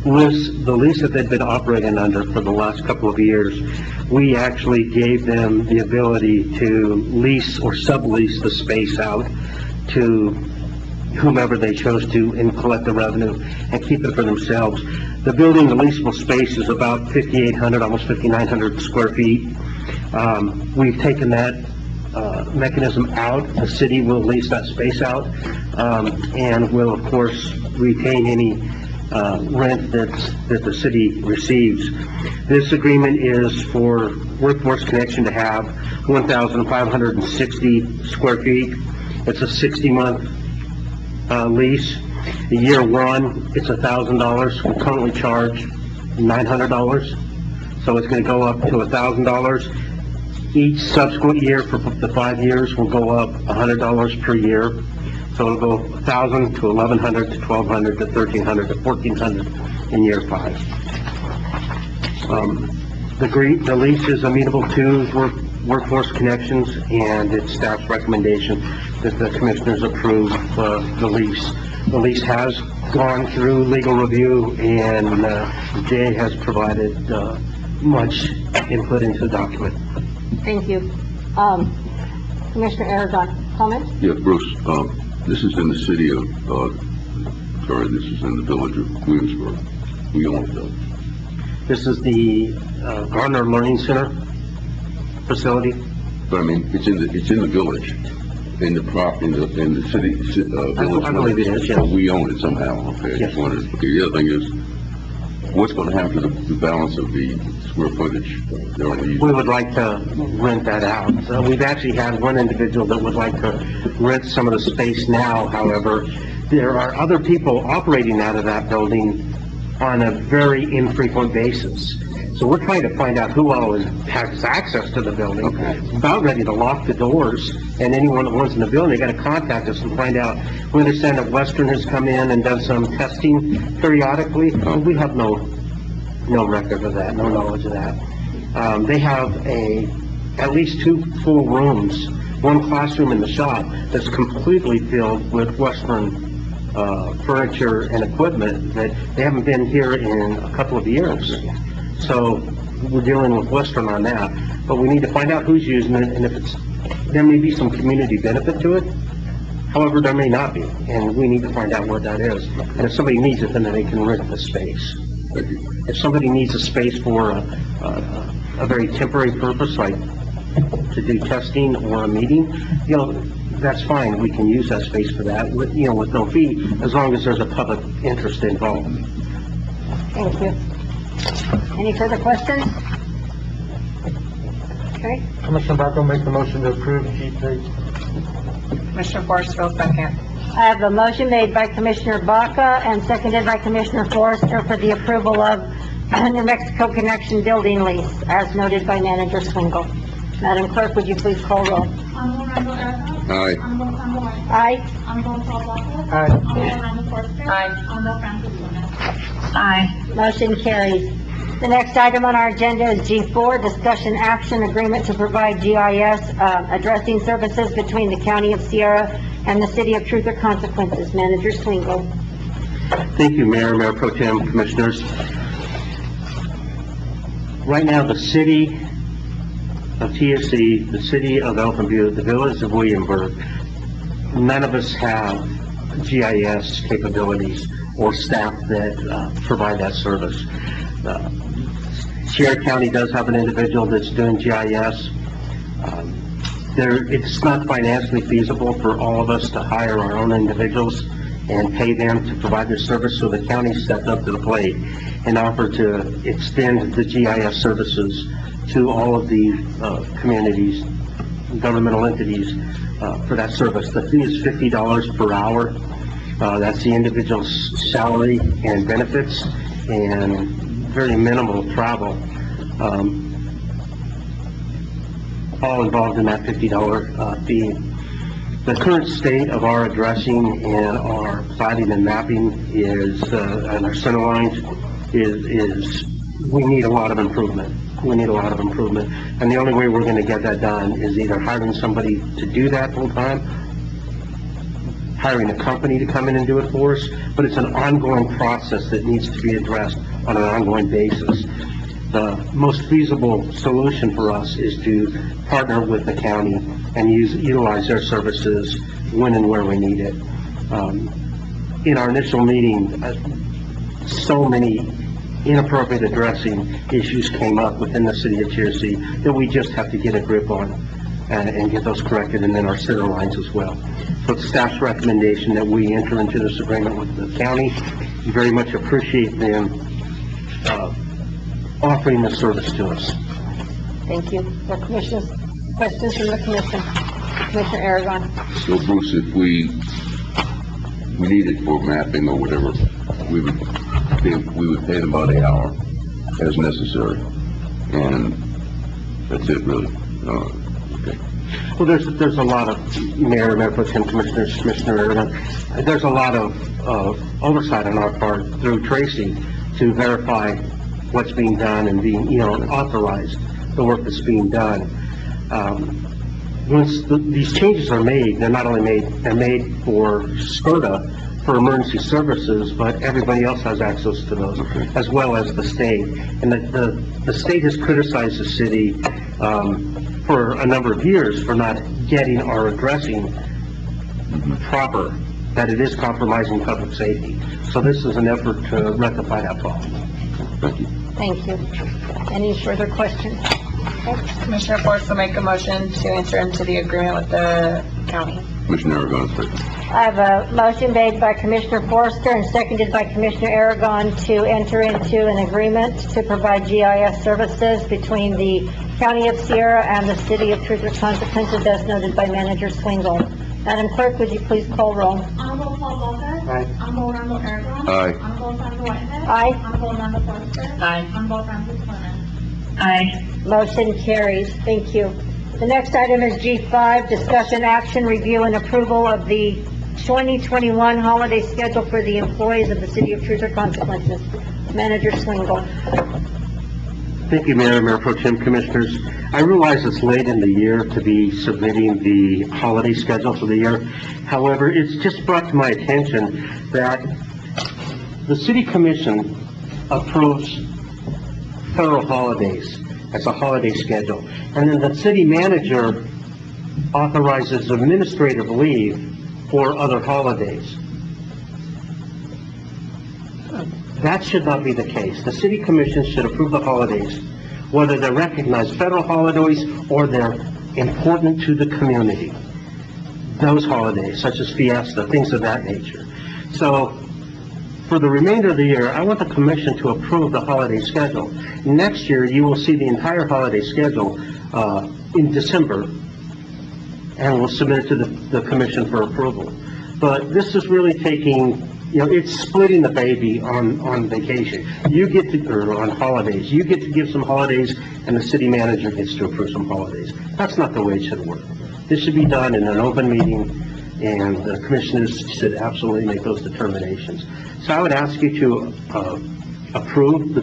The lease that they've been operating under for the last couple of years, we actually gave them the ability to lease or sublease the space out to whomever they chose to and collect the revenue and keep it for themselves. The building, the leasable space is about 5,800, almost 5,900 square feet. We've taken that mechanism out. The city will lease that space out, and will of course retain any rent that the city receives. This agreement is for Workforce Connection to have 1,560 square feet. It's a 60-month lease. The year one, it's $1,000. We currently charge $900, so it's going to go up to $1,000. Each subsequent year for the 5 years will go up $100 per year. So it'll go 1,000 to 1,100 to 1,200 to 1,300 to 1,400 in year 5. The lease is amenable to Workforce Connections, and it's staff's recommendation that the commissioners approve the lease. The lease has gone through legal review, and Jay has provided much input into the document. Thank you. Commissioner Aragon, comment? Yeah, Bruce, this is in the city of, this is in the village of Williamsburg. We own it though. This is the Gardner Learning Center facility. But I mean, it's in the village, in the city, village. I believe it is, yes. So we own it somehow, okay? I just wondered. Okay, the other thing is, what's going to happen to the balance of the square footage? We would like to rent that out. We've actually had one individual that would like to rent some of the space now. However, there are other people operating out of that building on a very infrequent basis. So we're trying to find out who all has access to the building. Okay. About ready to lock the doors, and anyone that wants in the building, they got to contact us and find out. We understand that Western has come in and done some testing periodically. We have no record of that, no knowledge of that. They have at least 2 full rooms, one classroom in the shop that's completely filled with Western furniture and equipment that they haven't been here in a couple of years. So we're dealing with Western on that, but we need to find out who's using it, and there may be some community benefit to it. However, there may not be, and we need to find out what that is. And if somebody needs it, then they can rent the space. If somebody needs a space for a very temporary purpose, like to do testing or a meeting, that's fine. We can use that space for that, with no fee, as long as there's a public interest involved. Thank you. Any further questions? Okay. Commissioner Barco makes the motion to approve G3. Commissioner Forrestal, second. I have a motion made by Commissioner Baca and seconded by Commissioner Forrester for the approval of New Mexico Connection Building lease, as noted by Manager Swingle. Madam Clerk, would you please call roll? Honorable Randall Aragon. Aye. Honorable Sandra White. Aye. Honorable Paul Baca. Aye. Honorable Randall Forster. Aye. Honorable Francis Luna. Aye. Motion carries. The next item on our agenda is G4, discussion action agreement to provide GIS addressing services between the County of Sierra and the City of Truth or Consequences. Manager Swingle. Thank you, Mayor, Mayor Pro Tem, Commissioners. Right now, the city of TSC, the city of Elton View, the village of Williamsburg, none of us have GIS capabilities or staff that provide that service. Sierra County does have an individual that's doing GIS. It's not financially feasible for all of us to hire our own individuals and pay them to provide this service, so the county stepped up to the plate and offered to extend the GIS services to all of the communities, governmental entities, for that service. The fee is $50 per hour. That's the individual's salary and benefits, and very minimal travel. All involved in that $50 fee. The current state of our addressing and our plating and mapping is, and our center lines is we need a lot of improvement. We need a lot of improvement. And the only way we're going to get that done is either hiring somebody to do that full time, hiring a company to come in and do it for us, but it's an ongoing process that needs to be addressed on an ongoing basis. The most feasible solution for us is to partner with the county and utilize their services when and where we need it. In our initial meeting, so many inappropriate addressing issues came up within the city of Searcy that we just have to get a grip on and get those corrected, and then our center lines as well. So it's staff's recommendation that we enter into this agreement with the county. We very much appreciate them offering this service to us. Thank you. The commissioners, questions from the commission? Commissioner Aragon. So Bruce, if we need it for mapping or whatever, we would pay them by the hour as necessary. And that's it really. Okay. Well, there's a lot of, Mayor Pro Tem, Commissioners, Commissioner Aragon, there's a lot of oversight on our part through Tracy to verify what's being done and being, authorize the work that's being done. Once these changes are made, they're not only they're made for SCOTA, for emergency services, but everybody else has access to those, as well as the state. And the state has criticized the city for a number of years for not getting our addressing proper, that it is compromising public safety. So this is an effort to rectify that problem. Thank you. Thank you. Any further questions? Commissioner Forrest will make a motion to enter into the agreement with the county. Commissioner Aragon, second. I have a motion made by Commissioner Forrester and seconded by Commissioner Aragon to enter into an agreement to provide GIS services between the County of Sierra and the City of Truth or Consequences as noted by Manager Swingle. Madam Clerk, would you please call roll? Honorable Paul Lopez. Aye. Honorable Randall Aragon. Aye. Honorable Sandra Whitehead. Aye. Honorable Amanda Forrester. Aye. Honorable Francis Clement. Aye. Motion carries. Thank you. The next item is G5, discussion action, review and approval of the 2021 holiday schedule for the employees of the City of Truth or Consequences. Manager Swingle. Thank you, Mayor Pro Tem, Commissioners. I realize it's late in the year to be submitting the holiday schedule for the year. However, it's just brought to my attention that the City Commission approves federal holidays as a holiday schedule, and then the city manager authorizes administrative leave for other holidays. That should not be the case. The city commission should approve the holidays, whether they're recognized federal holidays or they're important to the community. Those holidays, such as Fiesta, things of that nature. So, for the remainder of the year, I want the commission to approve the holiday schedule. Next year, you will see the entire holiday schedule in December, and we'll submit it to the commission for approval. But this is really taking, it's splitting the baby on vacation. You get to, or on holidays, you get to give some holidays, and the city manager gets to approve some holidays. That's not the way it should work. This should be done in an open meeting, and the commissioners should absolutely make those determinations. So I would ask you to approve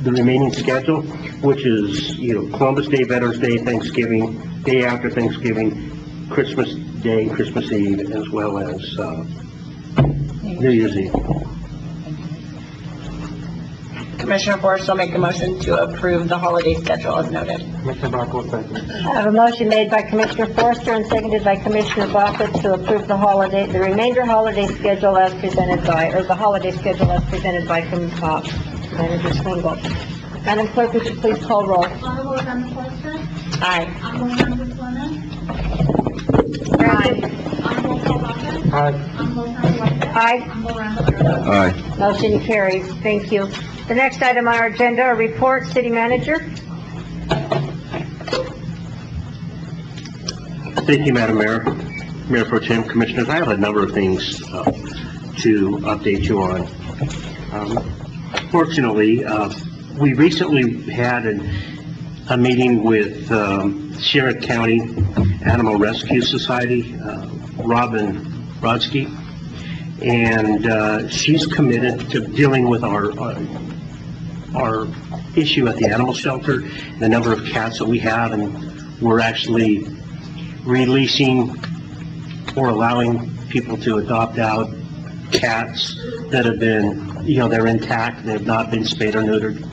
the remaining schedule, which is, Columbus Day, Veterans Day, Thanksgiving, day after Thanksgiving, Christmas Day, Christmas Eve, as well as New Year's Eve. Commissioner Forrest will make a motion to approve the holiday schedule as noted. Commissioner Baca, second. I have a motion made by Commissioner Forrester and seconded by Commissioner Baca to approve the remainder holiday schedule as presented by, or the holiday schedule as presented by Manager Swingle. Madam Clerk, would you please call roll? Honorable Amanda Forrester. Aye. Honorable Francis Clement. Aye. Honorable Paul Lopez. Aye. Honorable Sandra Whitehead. Aye. Honorable Randall Aragon. Aye. Motion carries. Thank you. The next item on our agenda, a report, City Manager. Thank you, Madam Mayor, Mayor Pro Tem, Commissioners. I have a number of things to update you on. Fortunately, we recently had a meeting with Sherritt County Animal Rescue Society, Robin Brodsky, and she's committed to dealing with our issue at the animal shelter, the number of cats that we have, and we're actually releasing or allowing people to adopt out cats that have been, they're intact, they have not been spayed or neutered.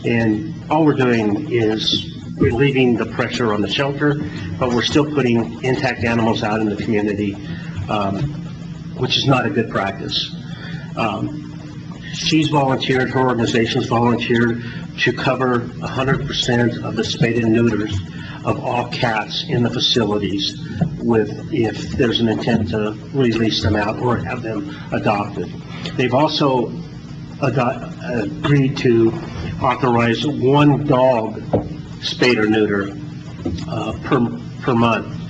And all we're doing is relieving the pressure on the shelter, but we're still putting intact animals out in the community, which is not a good practice. She's volunteered, her organization's volunteered to cover 100% of the spayed and neuters of all cats in the facilities if there's an intent to release them out or have them adopted. They've also agreed to authorize one dog spayed or neuter per month.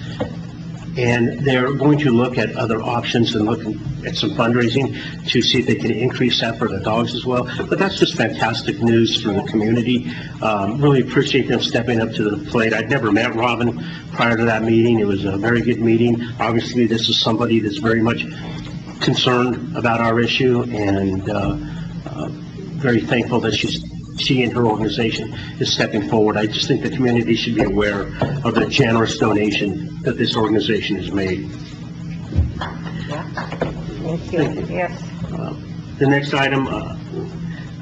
And they're going to look at other options and look at some fundraising to see if they can increase that for the dogs as well. But that's just fantastic news for the community. Really appreciate them stepping up to the plate. I'd never met Robin prior to that meeting. It was a very good meeting. Obviously, this is somebody that's very much concerned about our issue, and very thankful that she and her organization is stepping forward. I just think the community should be aware of the generous donation that this organization has made. Thank you. Yes. The next item,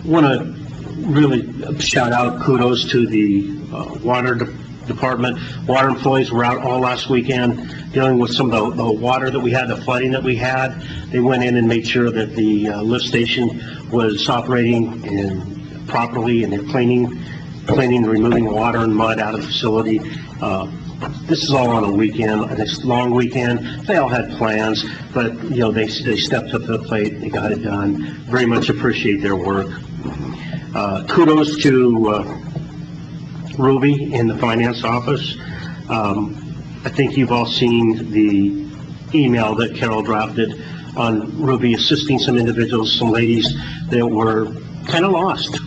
want to really shout out kudos to the water department. Water employees were out all last weekend dealing with some of the water that we had, the flooding that we had. They went in and made sure that the lift station was operating and properly, and they're cleaning, removing water and mud out of the facility. This is all on a weekend, and it's a long weekend. They all had plans, but, they stepped up to the plate, they got it done. Very much appreciate their work. Kudos to Ruby in the finance office. I think you've all seen the email that Carol drafted on Ruby assisting some individuals, some ladies that were kind of lost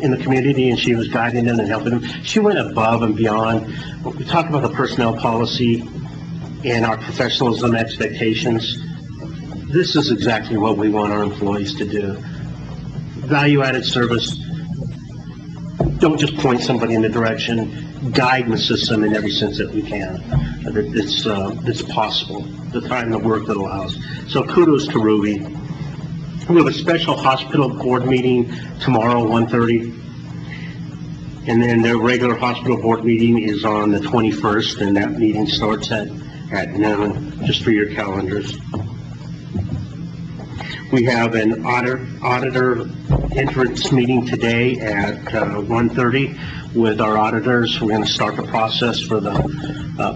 in the community, and she was guiding them and helping them. She went above and beyond. We talk about the personnel policy and our professionalism expectations. This is exactly what we want our employees to do. Value-added service. Don't just point somebody in the direction, guide and assist them in every sense that we can. It's possible, the time, the work that allows. So kudos to Ruby. We have a special hospital board meeting tomorrow, 1:30. And then their regular hospital board meeting is on the 21st, and that meeting starts at noon, just for your calendars. We have an auditor entrance meeting today at 1:30 with our auditors. We're going to start the process for the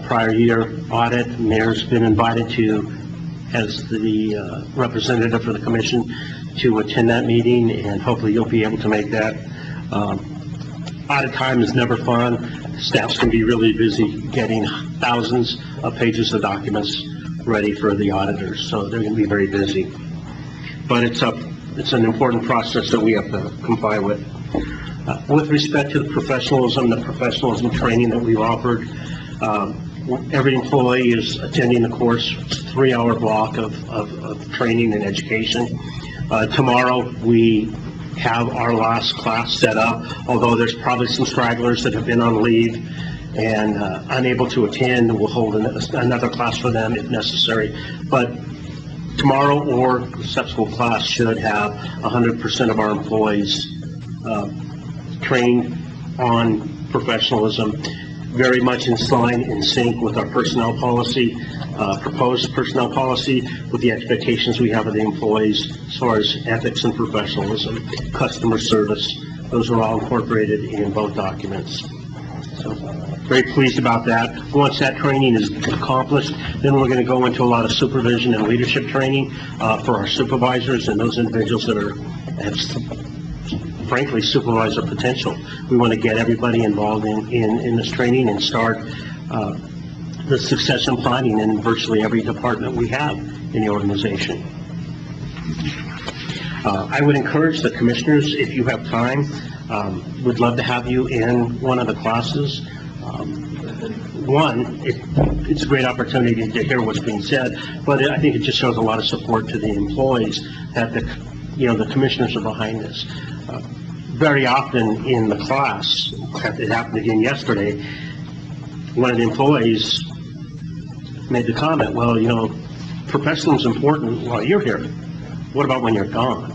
prior year audit. Mayor's been invited to, as the representative for the commission, to attend that meeting, and hopefully you'll be able to make that. Audit time is never fun. Staffs can be really busy getting thousands of pages of documents ready for the auditors, so they're going to be very busy. But it's an important process that we have to comply with. With respect to the professionalism training that we've offered, every employee is attending the course. It's a 3-hour block of training and education. Tomorrow, we have our last class set up, although there's probably some stragglers that have been on leave and unable to attend. We'll hold another class for them if necessary. But tomorrow or the subsequent class should have 100% of our employees trained on professionalism, very much in sync with our personnel policy, proposed personnel policy, with the expectations we have of the employees as far as ethics and professionalism, customer service. Those are all incorporated in both documents. So, very pleased about that. Once that training is accomplished, then we're going to go into a lot of supervision and leadership training for our supervisors and those individuals that have, frankly, supervisor potential. We want to get everybody involved in this training and start the succession planning in virtually every department we have in the organization. I would encourage the commissioners, if you have time, would love to have you in one of the classes. It's a great opportunity to hear what's being said, but I think it just shows a lot of support to the employees that the commissioners are behind this. Very often in the class, it happened again yesterday, one of the employees made the comment, well, professionalism is important while you're here. What about when you're gone?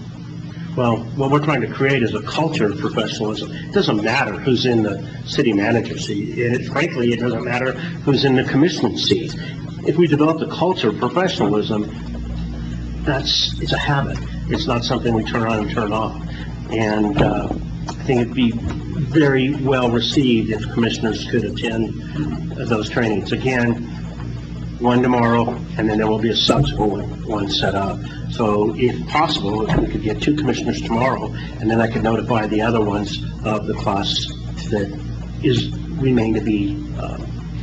Well, what we're trying to create is a culture of professionalism. It doesn't matter who's in the city manager seat. Frankly, it doesn't matter who's in the commission seat. If we develop a culture of professionalism, it's a habit. It's not something we turn on and turn off. And I think it'd be very well received if commissioners could attend those trainings. Again, one tomorrow, and then there will be a subsequent one set up. So if possible, if we could get 2 commissioners tomorrow, and then I could notify the other ones of the class that remain to be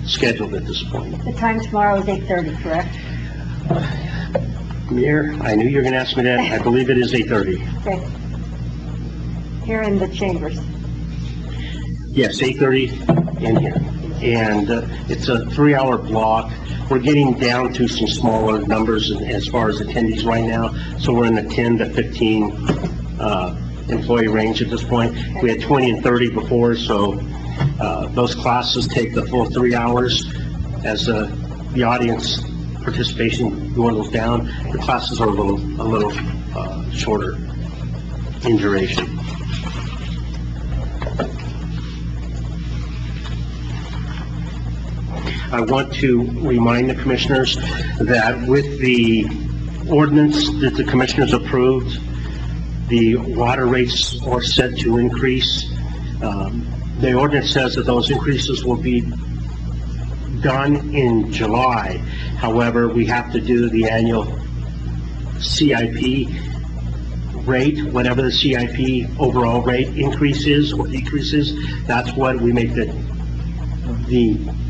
scheduled at this point. The time tomorrow is 8:30, correct? Mayor, I knew you were going to ask me that. I believe it is 8:30. Okay. Here in the chambers. Yes, 8:30 in here. And it's a 3-hour block. We're getting down to some smaller numbers as far as attendees right now. So we're in the 10 to 15 employee range at this point. We had 20 and 30 before, so those classes take the full 3 hours. As the audience participation dwindles down, the classes are a little shorter in duration. I want to remind the commissioners that with the ordinance that the commissioners approved, the water rates are set to increase. The ordinance says that those increases will be done in July. However, we have to do the annual CIP rate, whatever the CIP overall rate increases or decreases, that's what we make the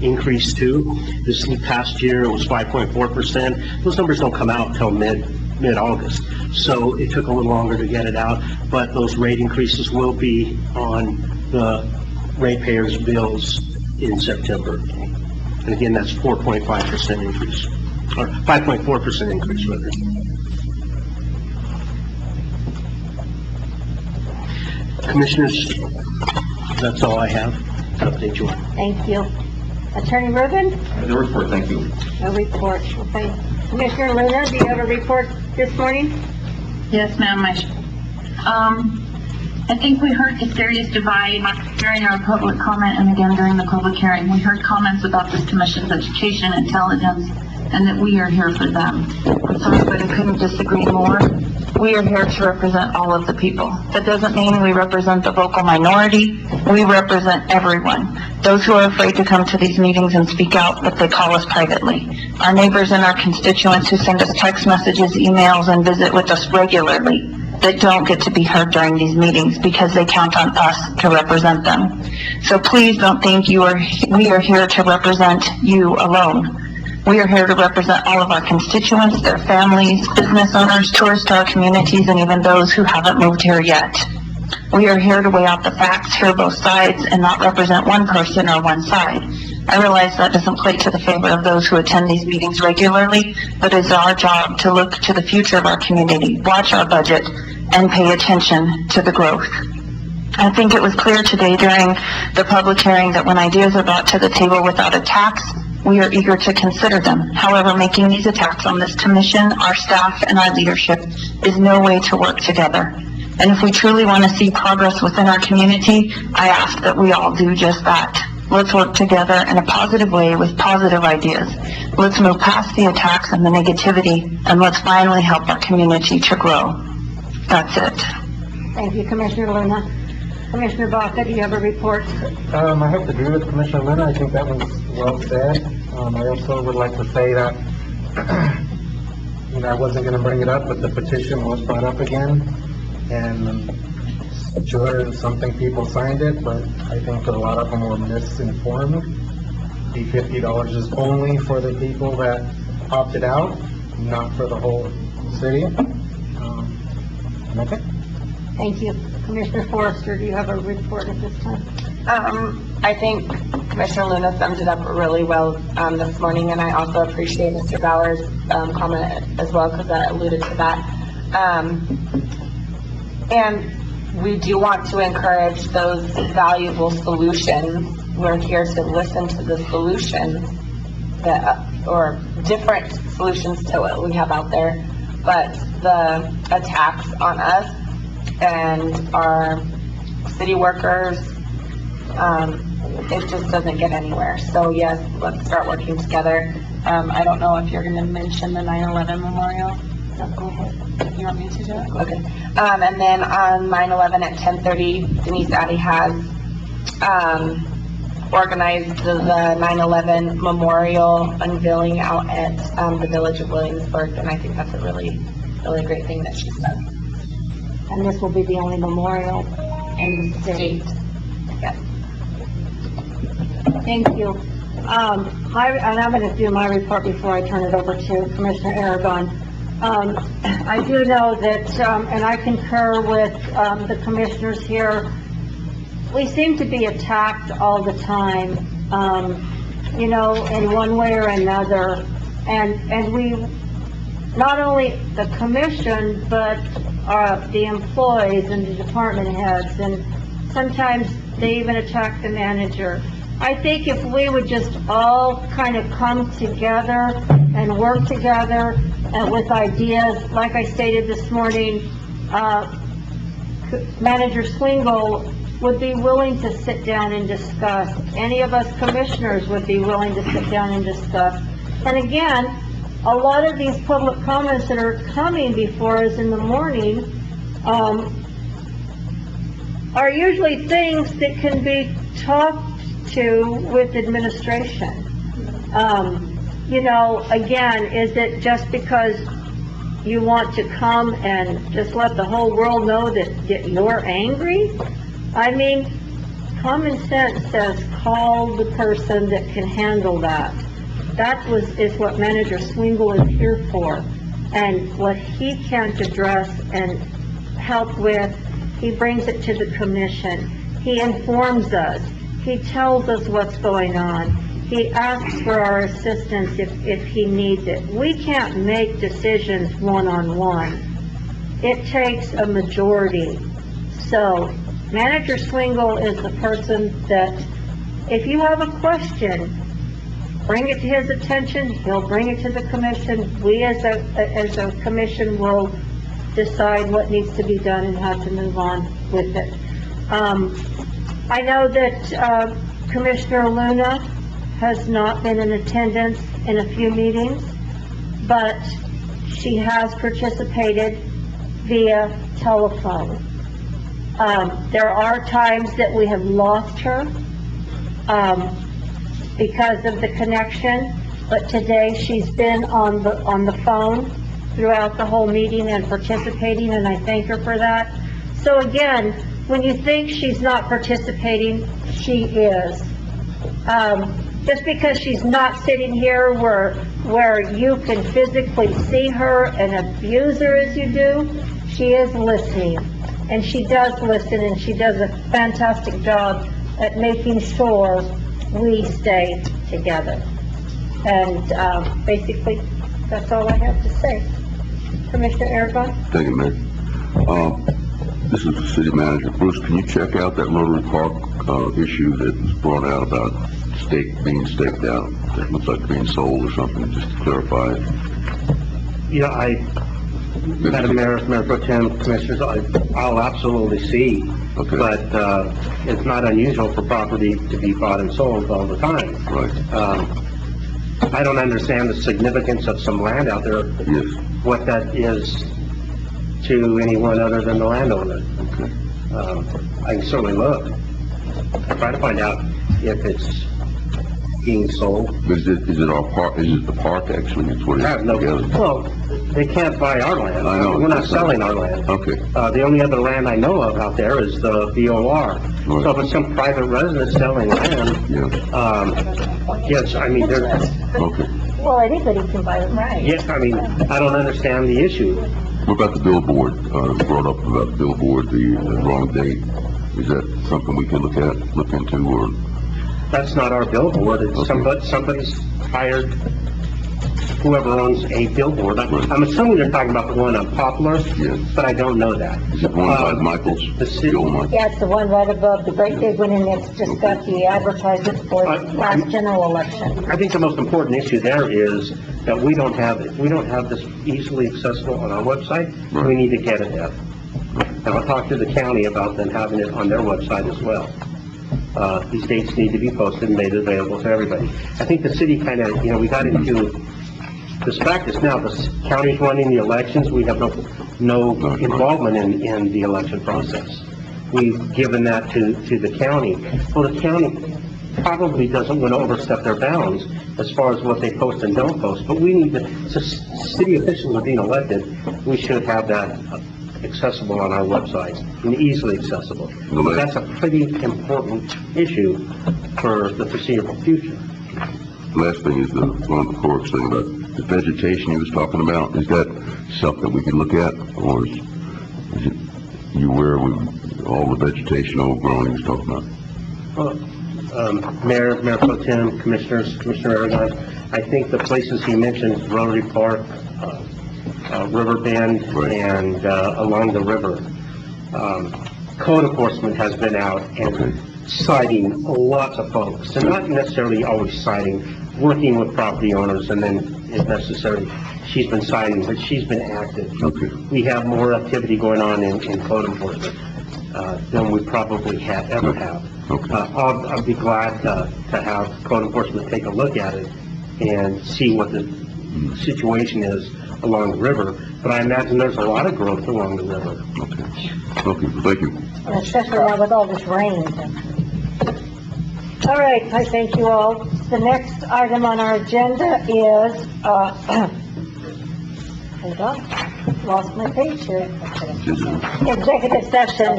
increase to. This past year, it was 5.4%. Those numbers don't come out till mid-August. So it took a little longer to get it out, but those rate increases will be on the ratepayers' bills in September. And again, that's 4.5% increase, or 5.4% increase, rather. Commissioners, that's all I have to update you on. Thank you. Attorney Rubin? The report, thank you. No report. Okay. Commissioner Luna, do you have a report this morning? Yes, ma'am, I think we heard the serious divide during our public comment and again during the public hearing. We heard comments about this commission's education, intelligence, and that we are here for them. I'm sorry, but I couldn't disagree more. We are here to represent all of the people. That doesn't mean we represent the vocal minority. We represent everyone. Those who are afraid to come to these meetings and speak out, but they call us privately. Our neighbors and our constituents who send us text messages, emails, and visit with us regularly that don't get to be heard during these meetings because they count on us to represent them. So please don't think we are here to represent you alone. We are here to represent all of our constituents, their families, business owners, tourists to our communities, and even those who haven't moved here yet. We are here to weigh out the facts, hear both sides, and not represent one person or one side. I realize that doesn't play to the favor of those who attend these meetings regularly, but it's our job to look to the future of our community, watch our budget, and pay attention to the growth. I think it was clear today during the public hearing that when ideas are brought to the table without a tax, we are eager to consider them. However, making these attacks on this commission, our staff, and our leadership is no way to work together. And if we truly want to see progress within our community, I ask that we all do just that. Let's work together in a positive way with positive ideas. Let's move past the attacks and the negativity, and let's finally help our community to grow. That's it. Thank you, Commissioner Luna. Commissioner Baca, do you have a report? I have to agree with Commissioner Luna. I think that was well said. I also would like to say that, I wasn't going to bring it up, but the petition was brought up again. And 200 and something people signed it, but I think that a lot of them were misinformed. the $50 is only for the people that opted out, not for the whole city. And that's it. Thank you. Commissioner Forrester, do you have a report at this time? I think Commissioner Luna summed it up really well, this morning, and I also appreciate Mr. Bauer's, comment as well, because I alluded to that. And we do want to encourage those valuable solutions. We're here to listen to the solutions that, or different solutions to what we have out there. But the attacks on us and our city workers, it just doesn't get anywhere. So yes, let's start working together. I don't know if you're going to mention the 9/11 memorial. No, go ahead. You want me to do it? Okay. And then on 9/11 at 10:30, Denise Addy has organized the 9/11 memorial unveiling out at the Village of Williamsburg, and I think that's a really, really great thing that she's done. And this will be the only memorial in the state. Yes. Thank you. And I'm going to do my report before I turn it over to Commissioner Aragon. I do know that, and I concur with the commissioners here, we seem to be attacked all the time, in one way or another. And we, not only the commission, but the employees and the department heads, and sometimes they even attack the manager. I think if we would just all kind of come together and work together and with ideas, like I stated this morning, Manager Swingle would be willing to sit down and discuss. Any of us commissioners would be willing to sit down and discuss. And again, a lot of these public comments that are coming before us in the morning are usually things that can be talked to with administration. Again, is it just because you want to come and just let the whole world know that you're angry? I mean, common sense says call the person that can handle that. Is what Manager Swingle is here for. And what he can't address and help with, he brings it to the commission. He informs us. He tells us what's going on. He asks for our assistance if he needs it. We can't make decisions one-on-one. It takes a majority. So Manager Swingle is the person that, if you have a question, bring it to his attention. He'll bring it to the commission. We as a commission will decide what needs to be done and how to move on with it. I know that Commissioner Luna has not been in attendance in a few meetings, but she has participated via telephone. There are times that we have lost her because of the connection, but today she's been on the phone throughout the whole meeting and participating, and I thank her for that. So again, when you think she's not participating, she is. Just because she's not sitting here where you can physically see her and abuse her as you do, she is listening. And she does listen, and she does a fantastic job at making sure we stay together. And basically, that's all I have to say. Commissioner Aragon? Thank you, Mayor. This is the city manager. Bruce, can you check out that Rotary Park issue that was brought out about being staked out? That looks like being sold or something, just to clarify it. Yeah, Madam Mayor, Mayor Pro Tem, Commissioners, I'll absolutely see. Okay. But it's not unusual for property to be bought and sold all the time. Right. I don't understand the significance of some land out there, Yes. what that is to anyone other than the landowner. Okay. I can certainly look. I try to find out if it's being sold. Is it our park? Is it the park actually? It's what I have no, together? well, they can't buy our land. I know. We're not selling our land. Okay, The only other land I know of out there is the BOR. So if it's some private resident selling land, yeah, yes, I mean, there's, okay. Well, anybody can buy it, right? yes, I mean, I don't understand the issue. What about the billboard? Brought up about the billboard, the wrong date. Is that something we can look into, or? That's not our billboard, it's Okay. somebody's hired whoever owns a billboard. I'm assuming you're talking about the one on Poplar, Yes. but I don't know that. Is it one by Michael's? The city, Joe Michael? Yeah, it's the one right above the great big one, and it's just got the advertisement for last general election. I think the most important issue there is that we don't have this easily accessible on our website. We need to get it there. And I'll talk to the county about them having it on their website as well. These dates need to be posted and made available to everybody. I think the city kind of, we got into this practice now, the county's running the elections, we have no involvement in the election process. We've given that to the county. Well, the county probably doesn't want to overstep their bounds as far as what they post and don't post, but we need to, so city officials are being elected, we should have that accessible on our website, and easily accessible. That's a pretty important issue for the foreseeable future. Last thing is one of the Cork's thing about the vegetation he was talking about. Is that something we can look at, or is it you aware of all the vegetation overgrown he was talking about? Well, Mayor Pro Tem, Commissioner Aragon, I think the places he mentioned, Rotary Park, River Bend, and along the river. Code enforcement has been out and citing lots of folks, and not necessarily always citing, working with property owners, and then if necessary, she's been citing, but she's been active. Okay. We have more activity going on in code enforcement than we probably ever have. Okay. I'll be glad to have code enforcement take a look at it and see what the situation is along the river, but I imagine there's a lot of growth along the river. Okay. Okay, thank you. And especially now with all this rain. All right, I thank you all. The next item on our agenda is, hold on, lost my page here. Executive session,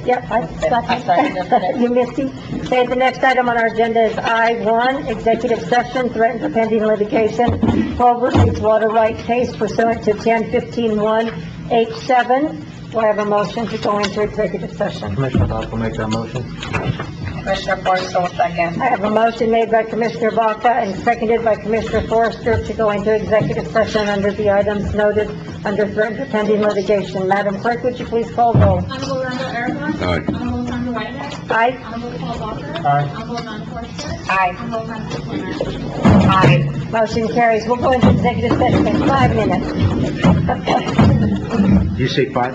Yep, you missed it. Okay, the next item on our agenda is I-1, executive session, threatened or pending litigation, Culver Reeds Water Right case pursuant to 10-15-1-H-7. Do I have a motion to go into executive session? Commissioner Bob will make that motion. Commissioner Forrester will second. I have a motion made by Commissioner Baca and seconded by Commissioner Forrester to go into executive session under the items noted under threatened or pending litigation. Madam Clerk, would you please call roll? Honorable Randall Aragon. Aye. Honorable Sandra Whitehead. Aye. Honorable Paul Baca. Aye. Honorable Amanda Forster. Aye. Honorable Francis Leonard. Aye. Motion carries. We'll go into executive session in 5 minutes. You say 5?